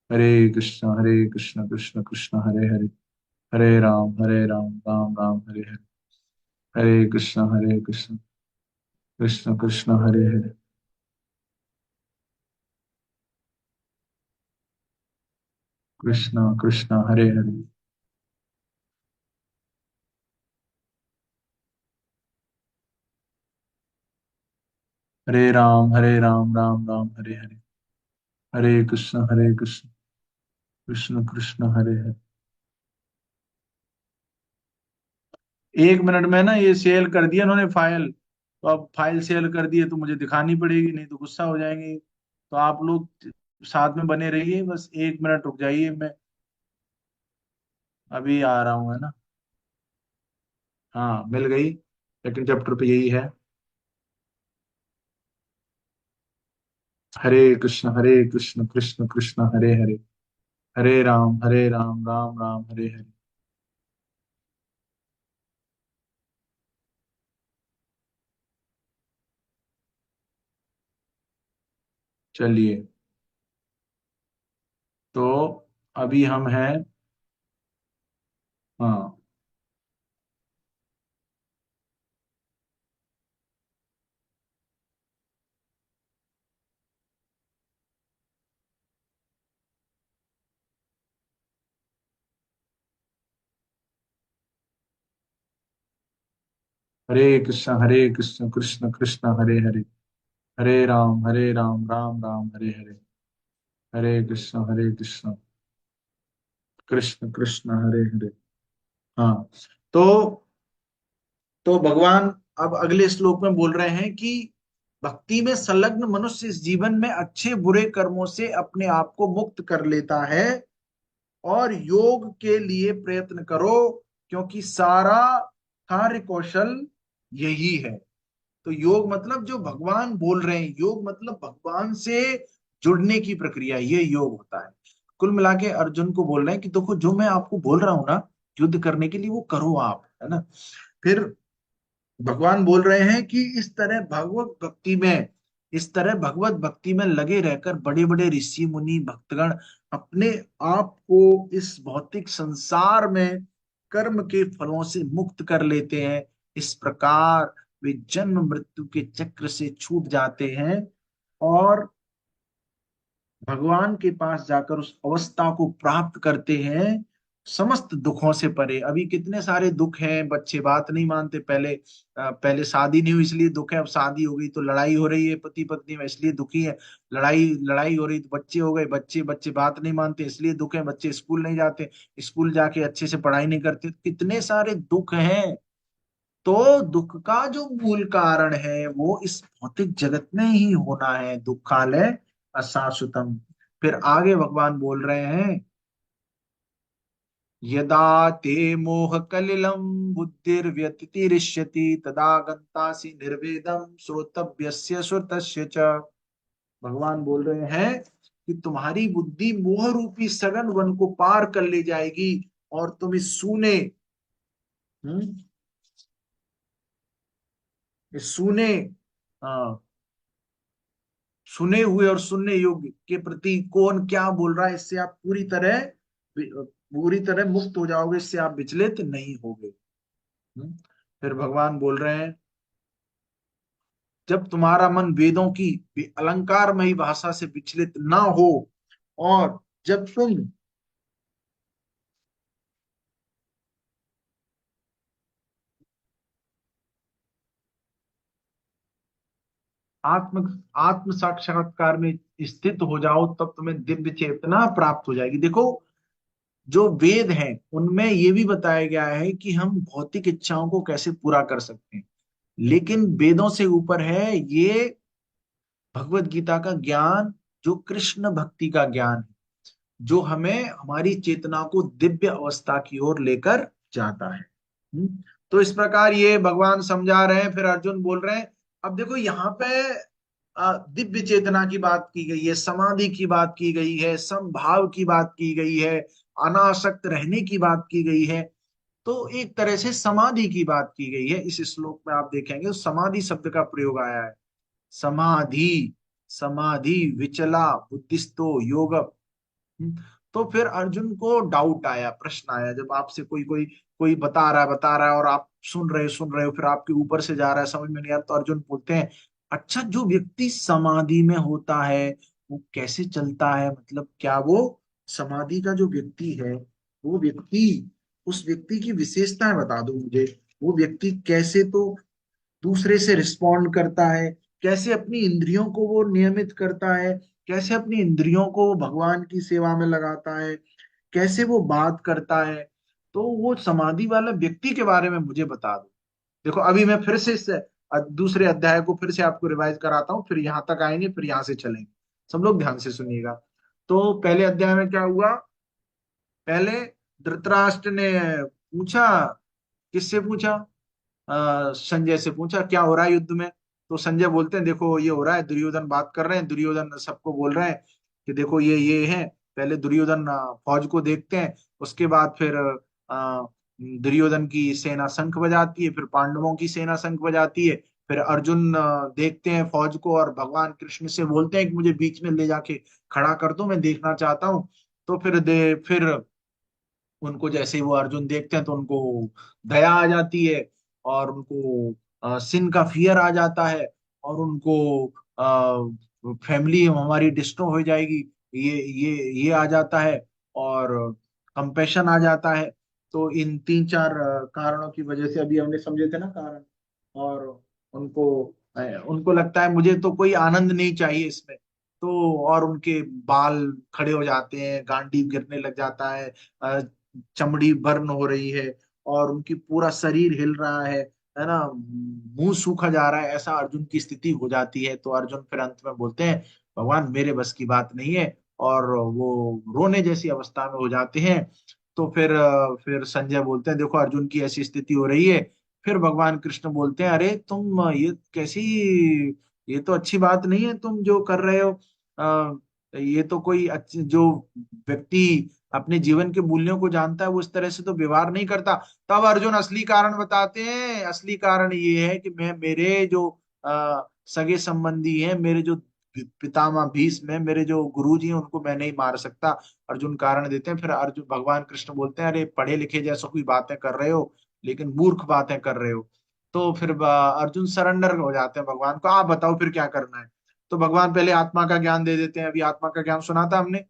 हरे कृष्ण कृष्ण कृष्ण हरे हरे, हरे राम राम राम हरे हरे। हरे कृष्ण कृष्ण कृष्ण हरे हरे। कृष्ण कृष्ण हरे हरे। हरे राम राम राम हरे हरे। हरे कृष्ण कृष्ण कृष्ण हरे हरे। एक मिनट में ना, ये शेयर कर दिया उन्होंने फाइल, तो अब फाइल शेयर कर दी है तो मुझे दिखानी पड़ेगी, नहीं तो गुस्सा हो जाएंगे। तो आप लोग साथ में बने रहिए, बस एक मिनट रुक जाइए, मैं अभी आ रहा हूँ, है ना। हाँ मिल गई, सेकंड चैप्टर पे यही है। हरे कृष्ण कृष्ण कृष्ण हरे हरे, हरे राम राम हरे हरे। चलिए, तो अभी हम हैं। हाँ, हरे कृष्ण कृष्ण कृष्ण हरे हरे, हरे राम राम हरे हरे। हरे कृष्ण कृष्ण कृष्ण हरे हरे। हाँ, तो भगवान अब अगले श्लोक में बोल रहे हैं कि भक्ति में संलग्न मनुष्य इस जीवन में अच्छे बुरे कर्मों से अपने आप को मुक्त कर लेता है, और योग के लिए प्रयत्न करो, क्योंकि सारा कार्य कौशल यही है। तो योग मतलब जो भगवान बोल रहे हैं, योग मतलब भगवान से जुड़ने की प्रक्रिया, ये योग होता है। कुल मिला के अर्जुन को बोल रहे हैं कि देखो जो मैं आपको बोल रहा हूं ना युद्ध करने के लिए, वो करो आप, है ना। फिर भगवान बोल रहे हैं कि इस तरह भगवत भक्ति में लगे रहकर बड़े बड़े ऋषि मुनि भक्तगण अपने आप को इस भौतिक संसार में कर्म के फलों से मुक्त कर लेते हैं। इस प्रकार वे जन्म मृत्यु के चक्र से छूट जाते हैं और भगवान के पास जाकर उस अवस्था को प्राप्त करते हैं, समस्त दुखों से परे। अभी कितने सारे दुख हैं, बच्चे बात नहीं मानते, पहले शादी नहीं हुई इसलिए दुख है, अब शादी हो गई तो लड़ाई हो रही है पति पत्नी में इसलिए दुखी है, लड़ाई लड़ाई हो रही तो बच्चे हो गए, बच्चे बच्चे बात नहीं मानते इसलिए दुख है, बच्चे स्कूल नहीं जाते, स्कूल जाके अच्छे से पढ़ाई नहीं करते, कितने सारे दुख हैं। तो दुख का जो मूल कारण है वो इस भौतिक जगत में ही होना है, दुखालय अशाश्वतम। फिर आगे भगवान बोल रहे हैं, यदा ते मोह कलिलम बुद्धिर्व्यतिरिष्यति तदा गन्तासि निर्वेदम श्रोतव्यस्य श्रुतस्य च। भगवान बोल रहे हैं कि तुम्हारी बुद्धि मोह रूपी सघन वन को पार कर ले जाएगी और तुम हम्म, इस सुने हुए और सुनने योग्य के प्रति कौन क्या बोल रहा है, इससे आप पूरी तरह मुक्त हो जाओगे, इससे आप विचलित नहीं होगे। फिर भगवान बोल रहे हैं, जब तुम्हारा मन वेदों की अलंकारमयी भाषा से विचलित ना हो और जब तुम आत्म आत्म साक्षात्कार में स्थित हो जाओ, तब तुम्हें दिव्य चेतना प्राप्त हो जाएगी। देखो जो वेद हैं उनमें ये भी बताया गया है कि हम भौतिक इच्छाओं को कैसे पूरा कर सकते हैं, लेकिन वेदों से ऊपर है ये भगवत गीता का ज्ञान, जो कृष्ण भक्ति का ज्ञान है, जो हमें हमारी चेतना को दिव्य अवस्था की ओर लेकर जाता है। तो इस प्रकार ये भगवान समझा रहे हैं, फिर अर्जुन बोल रहे हैं। अब देखो यहाँ पे दिव्य चेतना की बात की गई है, समाधि की बात की गई है, समभाव की बात की गई है, अनासक्त रहने की बात की गई है। तो एक तरह से समाधि की बात की गई है इस श्लोक में, आप देखेंगे तो समाधि शब्द का प्रयोग आया है। समाधि, समाधि विचला बुद्धिस्तो योग। तो फिर अर्जुन को डाउट आया, प्रश्न आया, जब आपसे कोई कोई कोई बता रहा है और आप सुन रहे हो, फिर आपके ऊपर से जा रहा है, समझ में नहीं आता, तो अर्जुन पूछते हैं, अच्छा जो व्यक्ति समाधि में होता है वो कैसे चलता है, मतलब क्या वो समाधि का जो व्यक्ति है, वो व्यक्ति उस व्यक्ति की विशेषताएं बता दो मुझे। वो व्यक्ति कैसे तो दूसरे से रिस्पॉन्ड करता है, कैसे अपनी इंद्रियों को वो नियमित करता है, कैसे अपनी इंद्रियों को भगवान की सेवा में लगाता है, कैसे वो बात करता है। तो वो समाधि वाला व्यक्ति के बारे में मुझे बता दो। देखो अभी मैं फिर से इस दूसरे अध्याय को फिर से आपको रिवाइज कराता हूँ, फिर यहाँ तक आएंगे, फिर यहाँ से चलेंगे। सब लोग ध्यान से सुनिएगा। तो पहले अध्याय में क्या हुआ, पहले धृतराष्ट्र ने पूछा, किससे पूछा, संजय से पूछा क्या हो रहा है युद्ध में। तो संजय बोलते हैं देखो ये हो रहा है, दुर्योधन बात कर रहे हैं, दुर्योधन सबको बोल रहे हैं कि देखो ये है। पहले दुर्योधन फौज को देखते हैं, उसके बाद फिर दुर्योधन की सेना शंख बजाती है, फिर पांडवों की सेना शंख बजाती है, फिर अर्जुन देखते हैं फौज को और भगवान कृष्ण से बोलते हैं कि मुझे बीच में ले जाके खड़ा कर दो, मैं देखना चाहता हूँ। तो फिर उनको जैसे ही वो अर्जुन देखते हैं तो उनको दया आ जाती है, और उनको सिन का फियर आ जाता है, और उनको फैमिली हमारी डिस्ट्रॉय हो जाएगी, ये आ जाता है, और कंपैशन आ जाता है। तो इन तीन चार कारणों की वजह से अभी हमने समझे थे ना कारण, और उनको उनको लगता है मुझे तो कोई आनंद नहीं चाहिए इसमें। तो और उनके बाल खड़े हो जाते हैं, गांडी गिरने लग जाता है, चमड़ी बर्न हो रही है, और उनकी पूरा शरीर हिल रहा है ना, मुंह सूखा जा रहा है, ऐसा अर्जुन की स्थिति हो जाती है। तो अर्जुन फिर अंत में बोलते हैं भगवान मेरे बस की बात नहीं है, और वो रोने जैसी अवस्था में हो जाते हैं। तो फिर संजय बोलते हैं देखो अर्जुन की ऐसी स्थिति हो रही है। फिर भगवान कृष्ण बोलते हैं अरे तुम ये कैसी, ये तो अच्छी बात नहीं है तुम जो कर रहे हो। ये तो कोई जो व्यक्ति अपने जीवन के मूल्यों को जानता है वो इस तरह से तो व्यवहार नहीं करता। तब अर्जुन असली कारण बताते हैं। असली कारण ये है कि मैं, मेरे जो सगे संबंधी हैं, मेरे जो पितामह भीष्म है, मेरे जो गुरुजी हैं, उनको मैं नहीं मार सकता। अर्जुन कारण देते हैं। फिर अर्जुन, भगवान कृष्ण बोलते हैं, अरे पढ़े लिखे जैसा कोई बातें कर रहे हो, लेकिन मूर्ख बातें कर रहे हो। तो फिर अर्जुन सरेंडर हो जाते हैं भगवान को, आप बताओ फिर क्या करना है। तो भगवान पहले आत्मा का ज्ञान दे देते हैं, अभी आत्मा का ज्ञान सुना था हमने।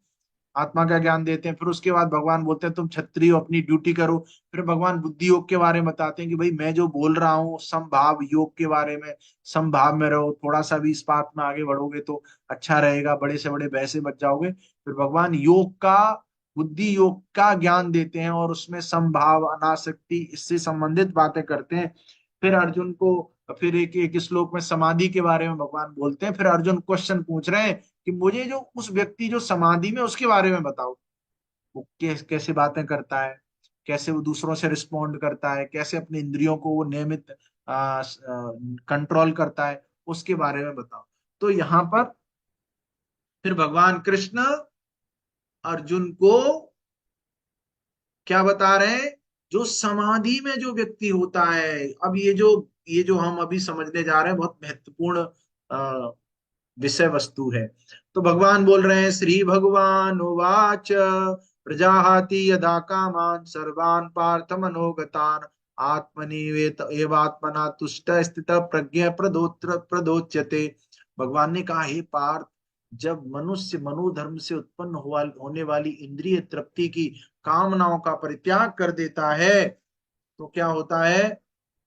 आत्मा का ज्ञान देते हैं, फिर उसके बाद भगवान बोलते हैं तुम क्षत्रिय हो, अपनी ड्यूटी करो। फिर भगवान बुद्धि योग के बारे में बताते हैं कि भाई मैं जो बोल रहा हूँ समभाव योग के बारे में, समभाव में रहो, थोड़ा सा भी इस बात में आगे बढ़ोगे तो अच्छा रहेगा, बड़े से बड़े वैसे बच जाओगे। फिर भगवान योग का, बुद्धि योग का ज्ञान देते हैं और उसमें समभाव, अनासक्ति, इससे संबंधित बातें करते हैं। फिर अर्जुन को, फिर एक एक श्लोक में समाधि के बारे में भगवान बोलते हैं। फिर अर्जुन क्वेश्चन पूछ रहे हैं कि मुझे जो उस व्यक्ति जो समाधि में, उसके बारे में बताओ। वो कैसे बातें करता है, कैसे वो दूसरों से रिस्पोंड करता है, कैसे अपने इंद्रियों को वो नियमित कंट्रोल करता है, उसके बारे में बताओ। तो यहाँ पर फिर भगवान कृष्ण अर्जुन को क्या बता रहे हैं, जो समाधि में जो व्यक्ति होता है। अब ये जो हम अभी समझने जा रहे हैं, बहुत महत्वपूर्ण विषय वस्तु है। तो भगवान बोल रहे हैं, श्री भगवान उवाच प्रजाहाति यदा कामान सर्वान् पार्थ मनोगतान आत्मनिवेत एवात्मना तुष्ट स्थित प्रज्ञ प्रदोत्र प्रदोच्यते। भगवान ने कहा, हे पार्थ, जब मनुष्य मनोधर्म से उत्पन्न होने वाली इंद्रिय तृप्ति की कामनाओं का परित्याग कर देता है तो क्या होता है,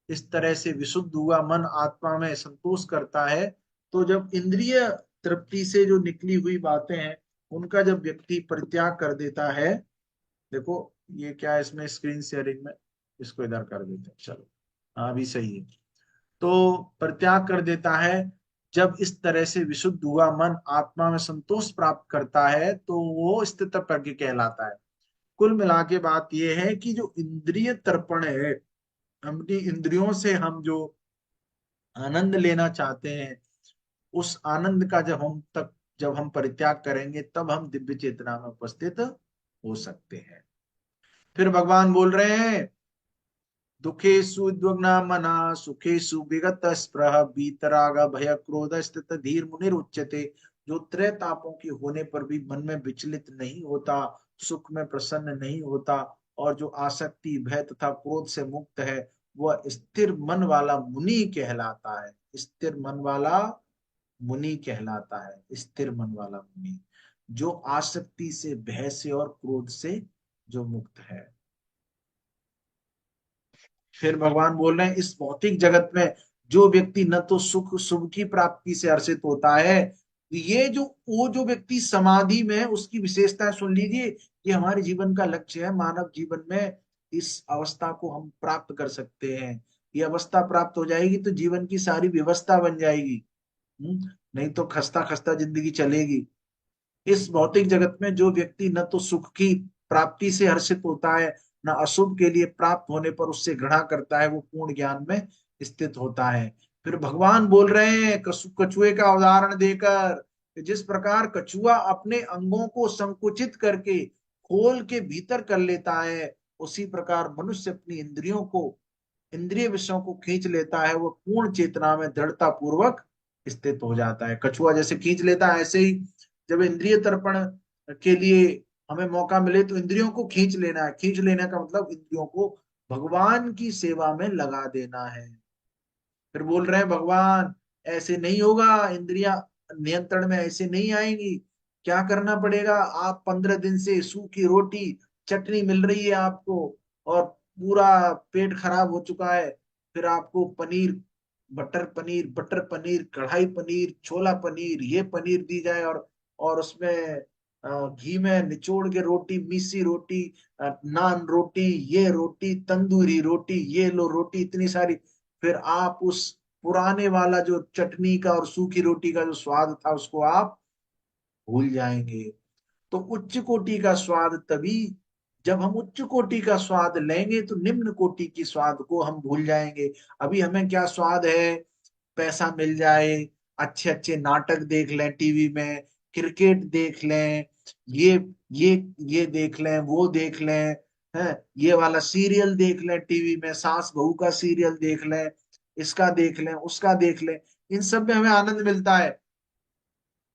इस तरह से विशुद्ध हुआ मन आत्मा में संतोष करता है। तो जब इंद्रिय तृप्ति से जो निकली हुई बातें हैं उनका जब व्यक्ति परित्याग कर देता है, देखो ये क्या है इसमें स्क्रीन शेयरिंग में, इसको इधर कर देते हैं, चलो हाँ अभी सही है। तो परित्याग कर देता है, जब इस तरह से विशुद्ध हुआ मन आत्मा में संतोष प्राप्त करता है तो वो स्थित प्रज्ञ कहलाता है। कुल मिला के बात यह है कि जो इंद्रिय तर्पण है, अपनी इंद्रियों से हम जो आनंद लेना चाहते हैं, उस आनंद का जब हम परित्याग करेंगे तब हम दिव्य चेतना में उपस्थित हो सकते हैं। फिर भगवान बोल रहे हैं, दुखेषु उद्विग्ना मना सुखेषु विगत स्पृह वीतराग भय क्रोध स्थित धीर मुनिर उच्यते। जो त्रय तापों के होने पर भी मन में विचलित नहीं होता, सुख में प्रसन्न नहीं होता, और जो आसक्ति, भय तथा क्रोध से मुक्त है, वह स्थिर मन वाला मुनि कहलाता है। स्थिर मन वाला मुनि कहलाता है, स्थिर मन वाला मुनि, जो आसक्ति से, भय से और क्रोध से जो मुक्त है। फिर भगवान बोल रहे हैं, इस भौतिक जगत में जो व्यक्ति न तो सुख शुभ की प्राप्ति से हर्षित होता है, ये जो वो जो व्यक्ति समाधि में है, उसकी विशेषता सुन लीजिए। ये हमारे जीवन का लक्ष्य है, मानव जीवन में इस अवस्था को हम प्राप्त कर सकते हैं। ये अवस्था प्राप्त हो जाएगी तो जीवन की सारी व्यवस्था बन जाएगी। नहीं तो खस्ता खस्ता जिंदगी चलेगी। इस भौतिक जगत में जो व्यक्ति न तो सुख की प्राप्ति से हर्षित होता है, न अशुभ के लिए प्राप्त होने पर उससे घृणा करता है, वो पूर्ण ज्ञान में स्थित होता है। फिर भगवान बोल रहे हैं कछुए का उदाहरण देकर, जिस प्रकार कछुआ अपने अंगों को संकुचित करके खोल के भीतर कर लेता है, उसी प्रकार मनुष्य अपनी इंद्रियों को, इंद्रिय विषयों को खींच लेता है, वो पूर्ण चेतना में दृढ़ता पूर्वक स्थित हो जाता है। कछुआ जैसे खींच लेता है, ऐसे ही जब इंद्रिय तर्पण के लिए हमें मौका मिले तो इंद्रियों को खींच लेना है। खींच लेने का मतलब इंद्रियों को भगवान की सेवा में लगा देना है। फिर बोल रहे हैं भगवान, ऐसे नहीं होगा, इंद्रियां नियंत्रण में ऐसे नहीं आएंगी। क्या करना पड़ेगा, आप 15 दिन से सूखी रोटी चटनी मिल रही है आपको, और पूरा पेट खराब हो चुका है, फिर आपको पनीर, बटर पनीर, कढ़ाई पनीर, छोला पनीर, ये पनीर दी जाए, और उसमें घी में निचोड़ के रोटी, मिसी रोटी, नान रोटी, ये रोटी, तंदूरी रोटी, ये लो रोटी इतनी सारी। फिर आप उस पुराने वाला जो चटनी का और सूखी रोटी का जो स्वाद था उसको आप भूल जाएंगे। तो उच्च कोटि का स्वाद तभी, जब हम उच्च कोटि का स्वाद लेंगे तो निम्न कोटि की स्वाद को हम भूल जाएंगे। अभी हमें क्या स्वाद है, पैसा मिल जाए, अच्छे अच्छे नाटक देख लें टीवी में, क्रिकेट देख लें, ये ये ये देख लें, वो देख लें, है ये वाला सीरियल देख लें, टीवी में सास बहू का सीरियल देख लें, इसका देख लें, उसका देख लें, इन सब में हमें आनंद मिलता है।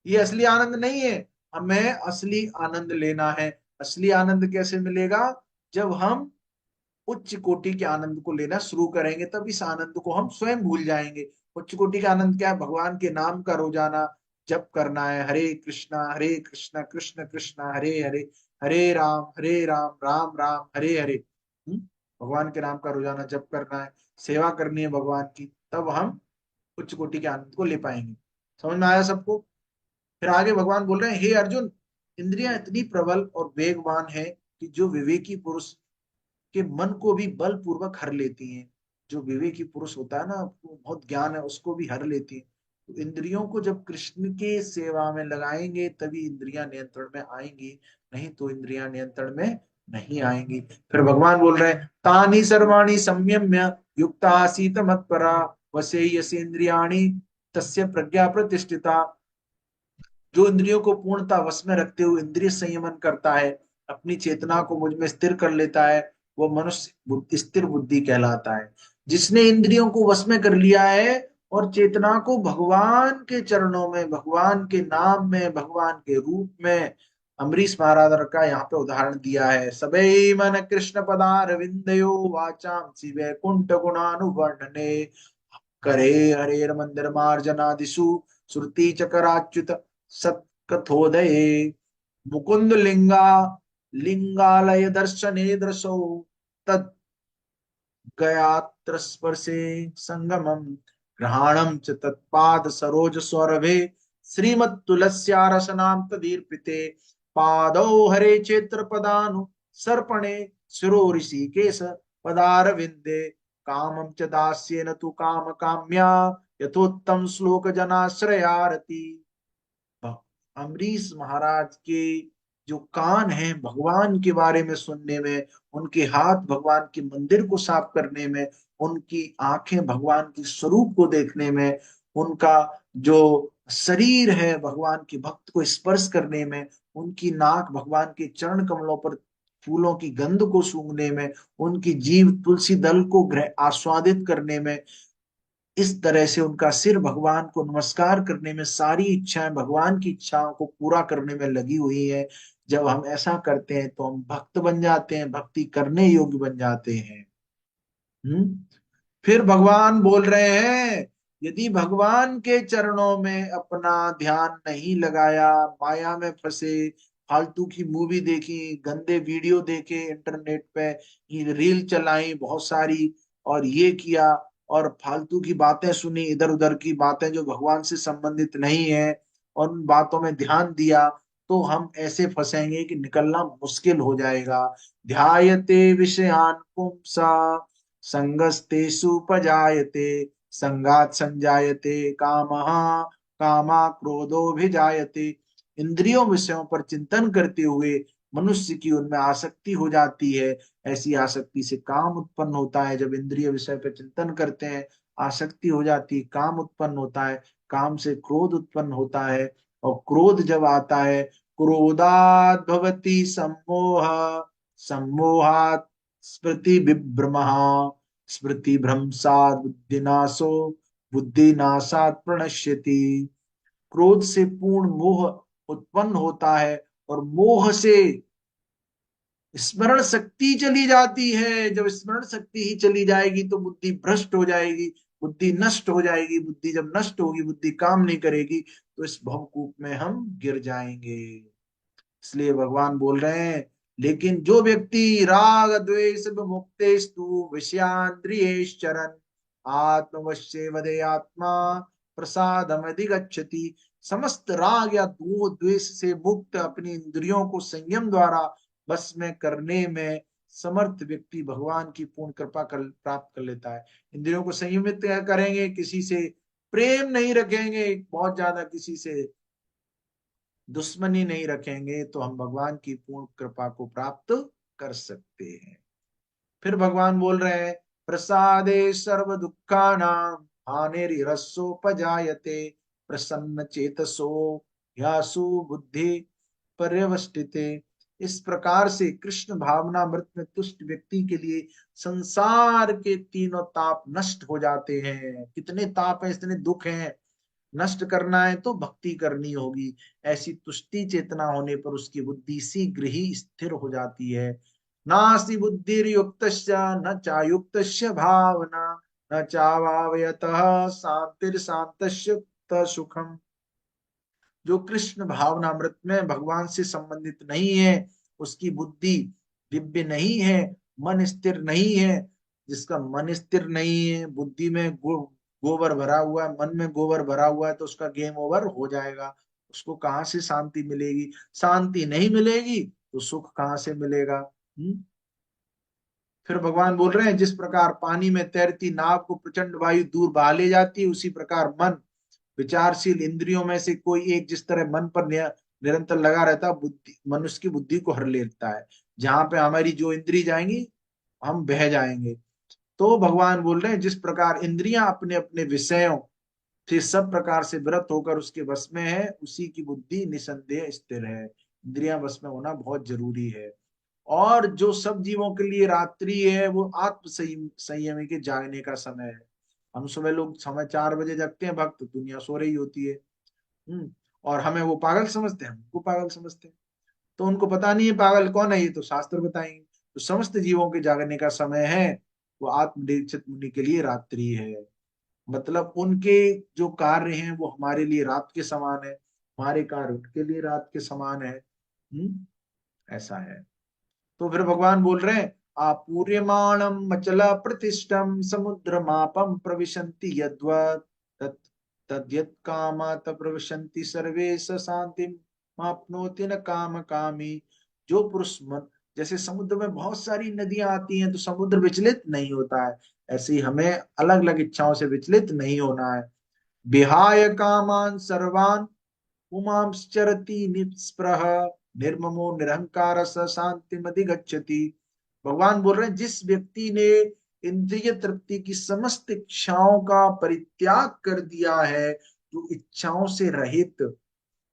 ये असली आनंद नहीं है। हमें असली आनंद लेना है। असली आनंद कैसे मिलेगा? जब हम उच्च कोटि के आनंद को लेना शुरू करेंगे, तब इस आनंद को हम स्वयं भूल जाएंगे। उच्च कोटि का आनंद क्या है? भगवान के नाम का रोजाना जप करना है, हरे कृष्णा कृष्ण कृष्ण हरे हरे, हरे राम राम राम हरे हरे। भगवान के नाम का रोजाना जप करना है, सेवा करनी है भगवान की, तब हम उच्च कोटि के आनंद को ले पाएंगे। समझ में आया सबको? फिर आगे भगवान बोल रहे हैं, हे अर्जुन, इंद्रियां इतनी प्रबल और वेगवान है कि जो विवेकी पुरुष के मन को भी बलपूर्वक हर लेती हैं। जो विवेकी पुरुष होता है ना, बहुत ज्ञान है, उसको भी हर लेती हैं। तो इंद्रियों को जब कृष्ण के सेवा में लगाएंगे तभी इंद्रियां नियंत्रण में आएंगी, नहीं तो इंद्रियां नियंत्रण में नहीं आएंगी। फिर भगवान बोल रहे हैं, तानी सर्वाणी संयम्य युक्ता आसीत मत्परा वसे यसेन्द्रियाणि तस्य प्रज्ञा प्रतिष्ठिता। जो इंद्रियों को पूर्णता वश में रखते हुए इंद्रिय संयमन करता है, अपनी चेतना को मुझ में स्थिर कर लेता है, वो मनुष्य स्थिर बुद्धि कहलाता है। जिसने इंद्रियों को वश में कर लिया है और चेतना को भगवान के चरणों में, भगवान के नाम में, भगवान के रूप में, अम्बरीश महाराज का यहाँ पे उदाहरण दिया है। सबई मन कृष्ण पदार विंदयो वाचाम शिवे कुंठ गुणानुवर्णने करे हरेर मंदिर मार्जनादिषु श्रुति चकराच्युत सत्कथोदये मुकुंद लिंगालय दर्शने दृशौ तद गयात्र स्पर्शे संगमम ग्रहणम च तत्पाद सरोज सौरभे श्रीमत्तुलस्यारसनाम तदीर्पिते पादौ हरे क्षेत्र पदानु सर्पणे शिरो ऋषिकेश पदारविंदे कामं च दास्येन तु काम काम्या यथोत्तम श्लोक जनाश्रयारति। अम्बरीश महाराज के जो कान हैं भगवान के बारे में सुनने में, उनके हाथ भगवान के मंदिर को साफ करने में, उनकी आंखें भगवान के स्वरूप को देखने में, उनका जो शरीर है भगवान के भक्त को स्पर्श करने में, उनकी नाक भगवान के चरण कमलों पर फूलों की गंध को सूंघने में, उनकी जीभ तुलसी दल को आस्वादित करने में, इस तरह से उनका सिर भगवान को नमस्कार करने में, सारी इच्छाएं भगवान की इच्छाओं को पूरा करने में लगी हुई है। जब हम ऐसा करते हैं तो हम भक्त बन जाते हैं, भक्ति करने योग्य बन जाते हैं। हम्म। फिर भगवान बोल रहे हैं, यदि भगवान के चरणों में अपना ध्यान नहीं लगाया, माया में फंसे, फालतू की मूवी देखी, गंदे वीडियो देखे, इंटरनेट पे ये रील चलाई बहुत सारी, और ये किया, और फालतू की बातें सुनी, इधर उधर की बातें जो भगवान से संबंधित नहीं है, और उन बातों में ध्यान दिया, तो हम ऐसे फंसेंगे कि निकलना मुश्किल हो जाएगा। ध्यायते विषयान पुंसा संगस्तेषुपजायते संगात संजायते कामः कामा क्रोधोभिजायते। इंद्रियों विषयों पर चिंतन करते हुए मनुष्य की उनमें आसक्ति हो जाती है। ऐसी आसक्ति से काम उत्पन्न होता है। जब इंद्रिय विषय पर चिंतन करते हैं, आसक्ति हो जाती है, काम उत्पन्न होता है, काम से क्रोध उत्पन्न होता है, और क्रोध जब आता है, क्रोधात् भवति सम्मोह, सम्मोहात् स्मृति विभ्रमः, स्मृति भ्रंशात् बुद्धिनाशो, बुद्धिनाशात् प्रणश्यति। क्रोध से पूर्ण मोह उत्पन्न होता है, और मोह से स्मरण शक्ति चली जाती है। जब स्मरण शक्ति ही चली जाएगी तो बुद्धि भ्रष्ट हो जाएगी, बुद्धि नष्ट हो जाएगी। बुद्धि जब नष्ट होगी, बुद्धि काम नहीं करेगी, तो इस भवकूप में हम गिर जाएंगे। इसलिए भगवान बोल रहे हैं, लेकिन जो व्यक्ति राग द्वेष विमुक्तेस्तु विषयान्द्रियैश्चरन् आत्मवश्ये वदे आत्मा प्रसादम अधिगच्छति। समस्त राग या द्वेष से मुक्त, अपनी इंद्रियों को संयम द्वारा बस में करने में समर्थ व्यक्ति भगवान की पूर्ण कृपा प्राप्त कर लेता है। इंद्रियों को संयमित करेंगे, किसी से प्रेम नहीं रखेंगे, बहुत ज्यादा किसी से दुश्मनी नहीं रखेंगे, तो हम भगवान की पूर्ण कृपा को प्राप्त कर सकते हैं। फिर भगवान बोल रहे हैं, प्रसादे सर्व दुखानां हानिरसोपजायते प्रसन्न चेतसो ह्यासु बुद्धि पर्यवष्टिते। इस प्रकार से कृष्ण भावनामृत में तुष्ट व्यक्ति के लिए संसार के तीनों ताप नष्ट हो जाते हैं। कितने ताप हैं, इतने दुख हैं, नष्ट करना है तो भक्ति करनी होगी। ऐसी तुष्टि चेतना होने पर उसकी बुद्धि शीघ्र ही स्थिर हो जाती है। नास्ति बुद्धिर्युक्त न चायुक्त भावना न चावावयतः शांतिर शांत सुखम। जो कृष्ण भावनामृत में भगवान से संबंधित नहीं है, उसकी बुद्धि दिव्य नहीं है, मन स्थिर नहीं है। जिसका मन स्थिर नहीं है, बुद्धि में गोबर भरा हुआ है, मन में गोबर भरा हुआ है, तो उसका गेम ओवर हो जाएगा। उसको कहाँ से शांति मिलेगी? शांति नहीं मिलेगी तो सुख कहाँ से मिलेगा? फिर भगवान बोल रहे हैं, जिस प्रकार पानी में तैरती नाव को प्रचंड वायु दूर बहा ले जाती है, उसी प्रकार मन विचारशील इंद्रियों में से कोई एक जिस तरह मन पर निरंतर लगा रहता है, बुद्धि मनुष्य की बुद्धि को हर लेता है। जहां पे हमारी जो इंद्री जाएंगी, हम बह जाएंगे। तो भगवान बोल रहे हैं, जिस प्रकार इंद्रियां अपने अपने विषयों से सब प्रकार से विरत होकर उसके वश में है, उसी की बुद्धि निसंदेह स्थिर है। इंद्रियां वश में होना बहुत जरूरी है। और जो सब जीवों के लिए रात्रि है, वो आत्म संयमी के जागने का समय है। हम सुबह लोग समय 4 बजे जगते हैं, भक्त दुनिया सो रही होती है। और हमें वो पागल समझते हैं, हमको पागल समझते हैं। तो उनको पता नहीं है पागल कौन है, ये तो शास्त्र बताएंगे। तो समस्त जीवों के जागने का समय है, वो आत्मदीक्षित मुनि के लिए रात्रि है। मतलब उनके जो कार्य हैं वो हमारे लिए रात के समान है, हमारे कार्य उनके लिए रात के समान है। ऐसा है। तो फिर भगवान बोल रहे हैं, आपूर्यमाणम अचल प्रतिष्ठम समुद्र मापम प्रविशन्ति यद्वत् तद्यत् कामात् प्रविशन्ति सर्वे स शांतिम माप्नोति न काम कामी। जो पुरुष मन, जैसे समुद्र में बहुत सारी नदियां आती हैं तो समुद्र विचलित नहीं होता है, ऐसे ही हमें अलग अलग इच्छाओं से विचलित नहीं होना है। विहाय कामान सर्वान पुमांश्चरति निस्पृह निर्ममो निरहंकार स शांतिमधिगच्छति। भगवान बोल रहे हैं, जिस व्यक्ति ने इंद्रिय तृप्ति की समस्त इच्छाओं का परित्याग कर दिया है, जो इच्छाओं से रहित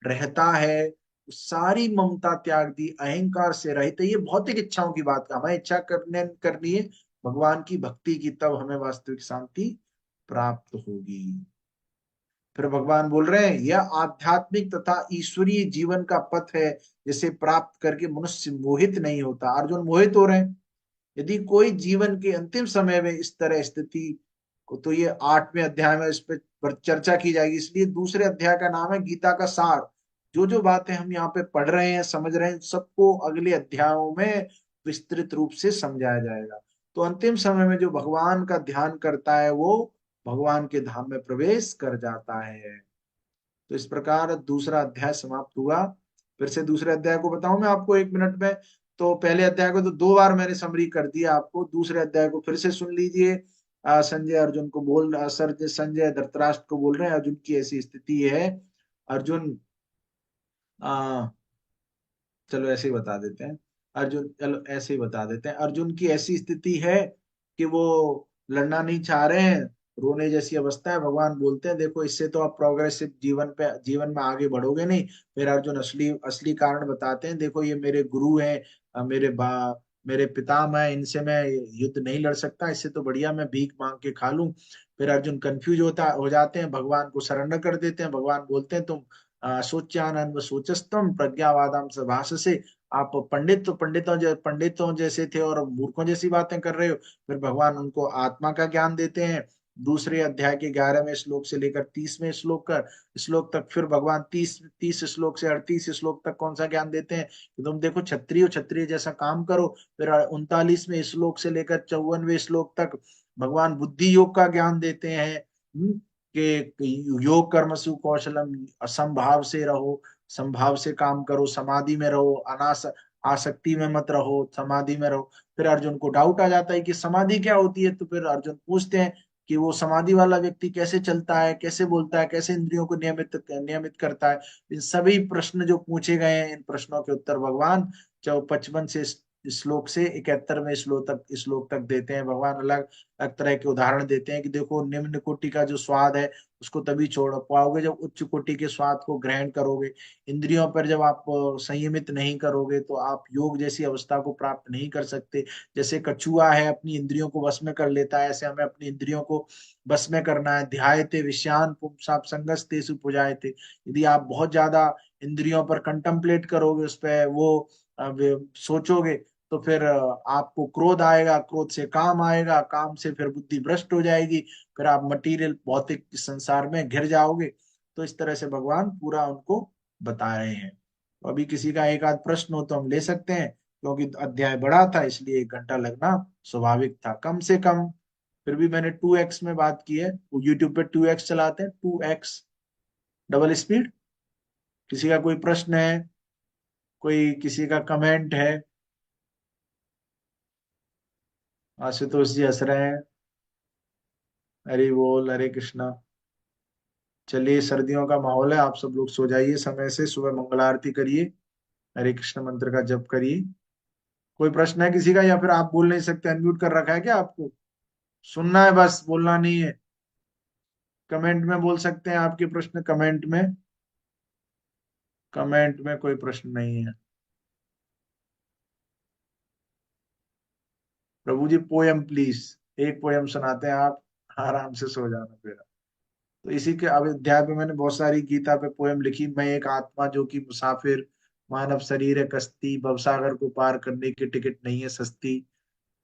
रहता है, सारी ममता त्याग दी, अहंकार से रहित है। ये भौतिक इच्छाओं की बात का, हमें इच्छा करनी है भगवान की भक्ति की, तब हमें वास्तविक शांति प्राप्त होगी। फिर भगवान बोल रहे हैं, यह आध्यात्मिक तथा ईश्वरीय जीवन का पथ है, जिसे प्राप्त करके मनुष्य मोहित नहीं होता। अर्जुन मोहित हो रहे हैं। यदि कोई जीवन के अंतिम समय में इस तरह स्थिति को, तो ये 8वें अध्याय में इस पर चर्चा की जाएगी। इसलिए दूसरे अध्याय का नाम है गीता का सार। जो जो बातें हम यहाँ पे पढ़ रहे हैं, समझ रहे हैं, सबको अगले अध्यायों में विस्तृत रूप से समझाया जाएगा। तो अंतिम समय में जो भगवान का ध्यान करता है, वो भगवान के धाम में प्रवेश कर जाता है। तो इस प्रकार दूसरा अध्याय समाप्त हुआ। फिर से दूसरे अध्याय को बताऊं मैं आपको 1 मिनट में। तो पहले अध्याय को तो 2 बार मैंने समरी कर दिया आपको, दूसरे अध्याय को फिर से सुन लीजिए। संजय अर्जुन को बोल सर संजय धृतराष्ट्र को बोल रहे हैं, अर्जुन की ऐसी स्थिति है। अर्जुन आ, चलो ऐसे ही बता देते हैं। अर्जुन, चलो ऐसे ही बता देते हैं। अर्जुन की ऐसी स्थिति है कि वो लड़ना नहीं चाह रहे हैं, रोने जैसी अवस्था है। भगवान बोलते हैं, देखो इससे तो आप प्रोग्रेसिव जीवन में आगे बढ़ोगे नहीं। फिर अर्जुन असली असली कारण बताते हैं, देखो ये मेरे गुरु हैं, मेरे पितामह हैं, इनसे मैं युद्ध नहीं लड़ सकता, इससे तो बढ़िया मैं भीख मांग के खा लूं। फिर अर्जुन कंफ्यूज हो जाते हैं, भगवान को सरेंडर कर देते हैं। भगवान बोलते हैं, तुम सोच्यानन्व सोचस्तम प्रज्ञावादाम सभाष से, आप पंडितों जैसे थे और मूर्खों जैसी बातें कर रहे हो। फिर भगवान उनको आत्मा का ज्ञान देते हैं। दूसरे अध्याय के 11वें श्लोक से लेकर 30वें श्लोक तक फिर भगवान 30 श्लोक से 38 श्लोक तक कौन सा ज्ञान देते हैं कि तुम देखो क्षत्रिय जैसा काम करो। फिर 39वें श्लोक से लेकर 54वें श्लोक तक भगवान बुद्धि योग का ज्ञान देते हैं। कि योग कर्मसु कौशलम, असंभाव से रहो, संभाव से काम करो, समाधि में रहो, आसक्ति में मत रहो, समाधि में रहो। फिर अर्जुन को डाउट आ जाता है कि समाधि क्या होती है। तो फिर अर्जुन पूछते हैं कि वो समाधि वाला व्यक्ति कैसे चलता है, कैसे बोलता है, कैसे इंद्रियों को नियमित करता है। इन सभी प्रश्न जो पूछे गए हैं, इन प्रश्नों के उत्तर भगवान 55 से श्लोक से 71वें श्लोक तक देते हैं। भगवान अलग अलग तरह के उदाहरण देते हैं कि देखो, निम्न कोटि का जो स्वाद है उसको तभी छोड़ पाओगे जब उच्च कोटि के स्वाद को ग्रहण करोगे। इंद्रियों पर जब आप संयमित नहीं करोगे तो आप योग जैसी अवस्था को प्राप्त नहीं कर सकते। जैसे कछुआ है अपनी इंद्रियों को वश में कर लेता है, ऐसे हमें अपनी इंद्रियों को बस में करना है। ध्यायते विषयान पुंसाप संगस्तेषु पुजायते। यदि आप बहुत ज्यादा इंद्रियों पर कंtemplate करोगे, उस पर वो सोचोगे, तो फिर आपको क्रोध आएगा, क्रोध से काम आएगा, काम से फिर बुद्धि भ्रष्ट हो जाएगी, फिर आप मटीरियल भौतिक संसार में घिर जाओगे। तो इस तरह से भगवान पूरा उनको बता रहे हैं। तो अभी किसी का एक आध प्रश्न हो तो हम ले सकते हैं, क्योंकि अध्याय बड़ा था इसलिए 1 घंटा लगना स्वाभाविक था कम से कम। फिर भी मैंने 2x में बात की है। वो यूट्यूब पे 2x चलाते हैं, 2x डबल स्पीड। किसी का कोई प्रश्न है, कोई किसी का कमेंट है? आशुतोष जी हंस रहे हैं। हरि बोल, हरे कृष्णा। चलिए, सर्दियों का माहौल है, आप सब लोग सो जाइए समय से, सुबह मंगल आरती करिए, हरे कृष्ण मंत्र का जप करिए। कोई प्रश्न है किसी का, या फिर आप बोल नहीं सकते? अनम्यूट कर रखा है क्या आपको? सुनना है बस, बोलना नहीं है। कमेंट में बोल सकते हैं आपके प्रश्न, कमेंट में। कमेंट में कोई प्रश्न नहीं है। प्रभु जी पोयम प्लीज, एक पोयम सुनाते हैं आप, आराम से सो जाना फिर। तो इसी के अब अध्याय में मैंने बहुत सारी गीता पे पोयम लिखी। मैं एक आत्मा जो कि मुसाफिर, मानव शरीर है कश्ती, भवसागर को पार करने की टिकट नहीं है सस्ती।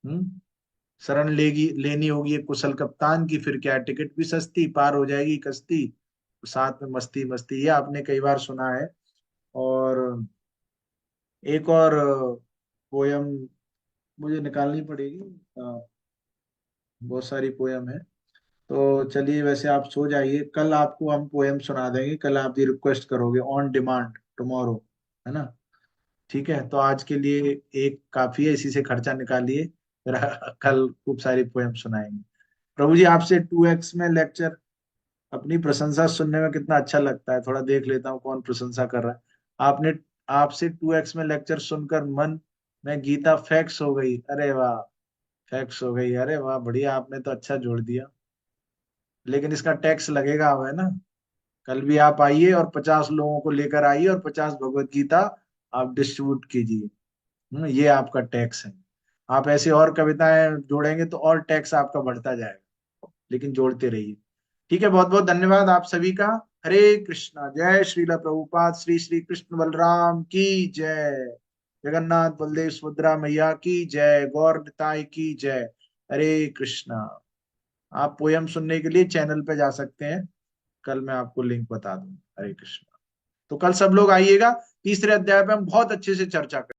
हम्म शरण लेगी लेनी होगी एक कुशल कप्तान की, फिर क्या टिकट भी सस्ती, पार हो जाएगी कश्ती, साथ में मस्ती मस्ती। ये आपने कई बार सुना है। और एक और पोयम मुझे निकालनी पड़ेगी। बहुत सारी पोयम है। तो चलिए, वैसे आप सो जाइए, कल आपको हम पोयम सुना देंगे, कल आप ये रिक्वेस्ट करोगे ऑन डिमांड टुमारो, है ना? ठीक है, तो आज के लिए एक काफी है, इसी से खर्चा निकालिए, फिर कल खूब सारी पोयम सुनाएंगे। प्रभु जी, आपसे 2x में लेक्चर, अपनी प्रशंसा सुनने में कितना अच्छा लगता है। थोड़ा देख लेता हूँ कौन प्रशंसा कर रहा है। आपने आपसे 2x में लेक्चर सुनकर मन में गीता फैक्स हो गई। अरे वाह, फैक्स हो गई, अरे वाह, बढ़िया, आपने तो अच्छा जोड़ दिया। लेकिन इसका टैक्स लगेगा अब, है ना? कल भी आप आइए और 50 लोगों को लेकर आइए और 50 भगवत गीता आप डिस्ट्रीब्यूट कीजिए। ये आपका टैक्स है। आप ऐसे और कविताएं जोड़ेंगे तो और टैक्स आपका बढ़ता जाएगा, लेकिन जोड़ते रहिए। ठीक है, बहुत बहुत धन्यवाद आप सभी का। हरे कृष्णा। जय श्रीला प्रभुपाद। श्री श्री कृष्ण बलराम की जय। जगन्नाथ बलदेव सुभद्रा मैया की जय। गौर निताई की जय। हरे कृष्णा। आप पोयम सुनने के लिए चैनल पे जा सकते हैं, कल मैं आपको लिंक बता दूंगा। हरे कृष्णा। तो कल सब लोग आइएगा, तीसरे अध्याय पे हम बहुत अच्छे से चर्चा करेंगे।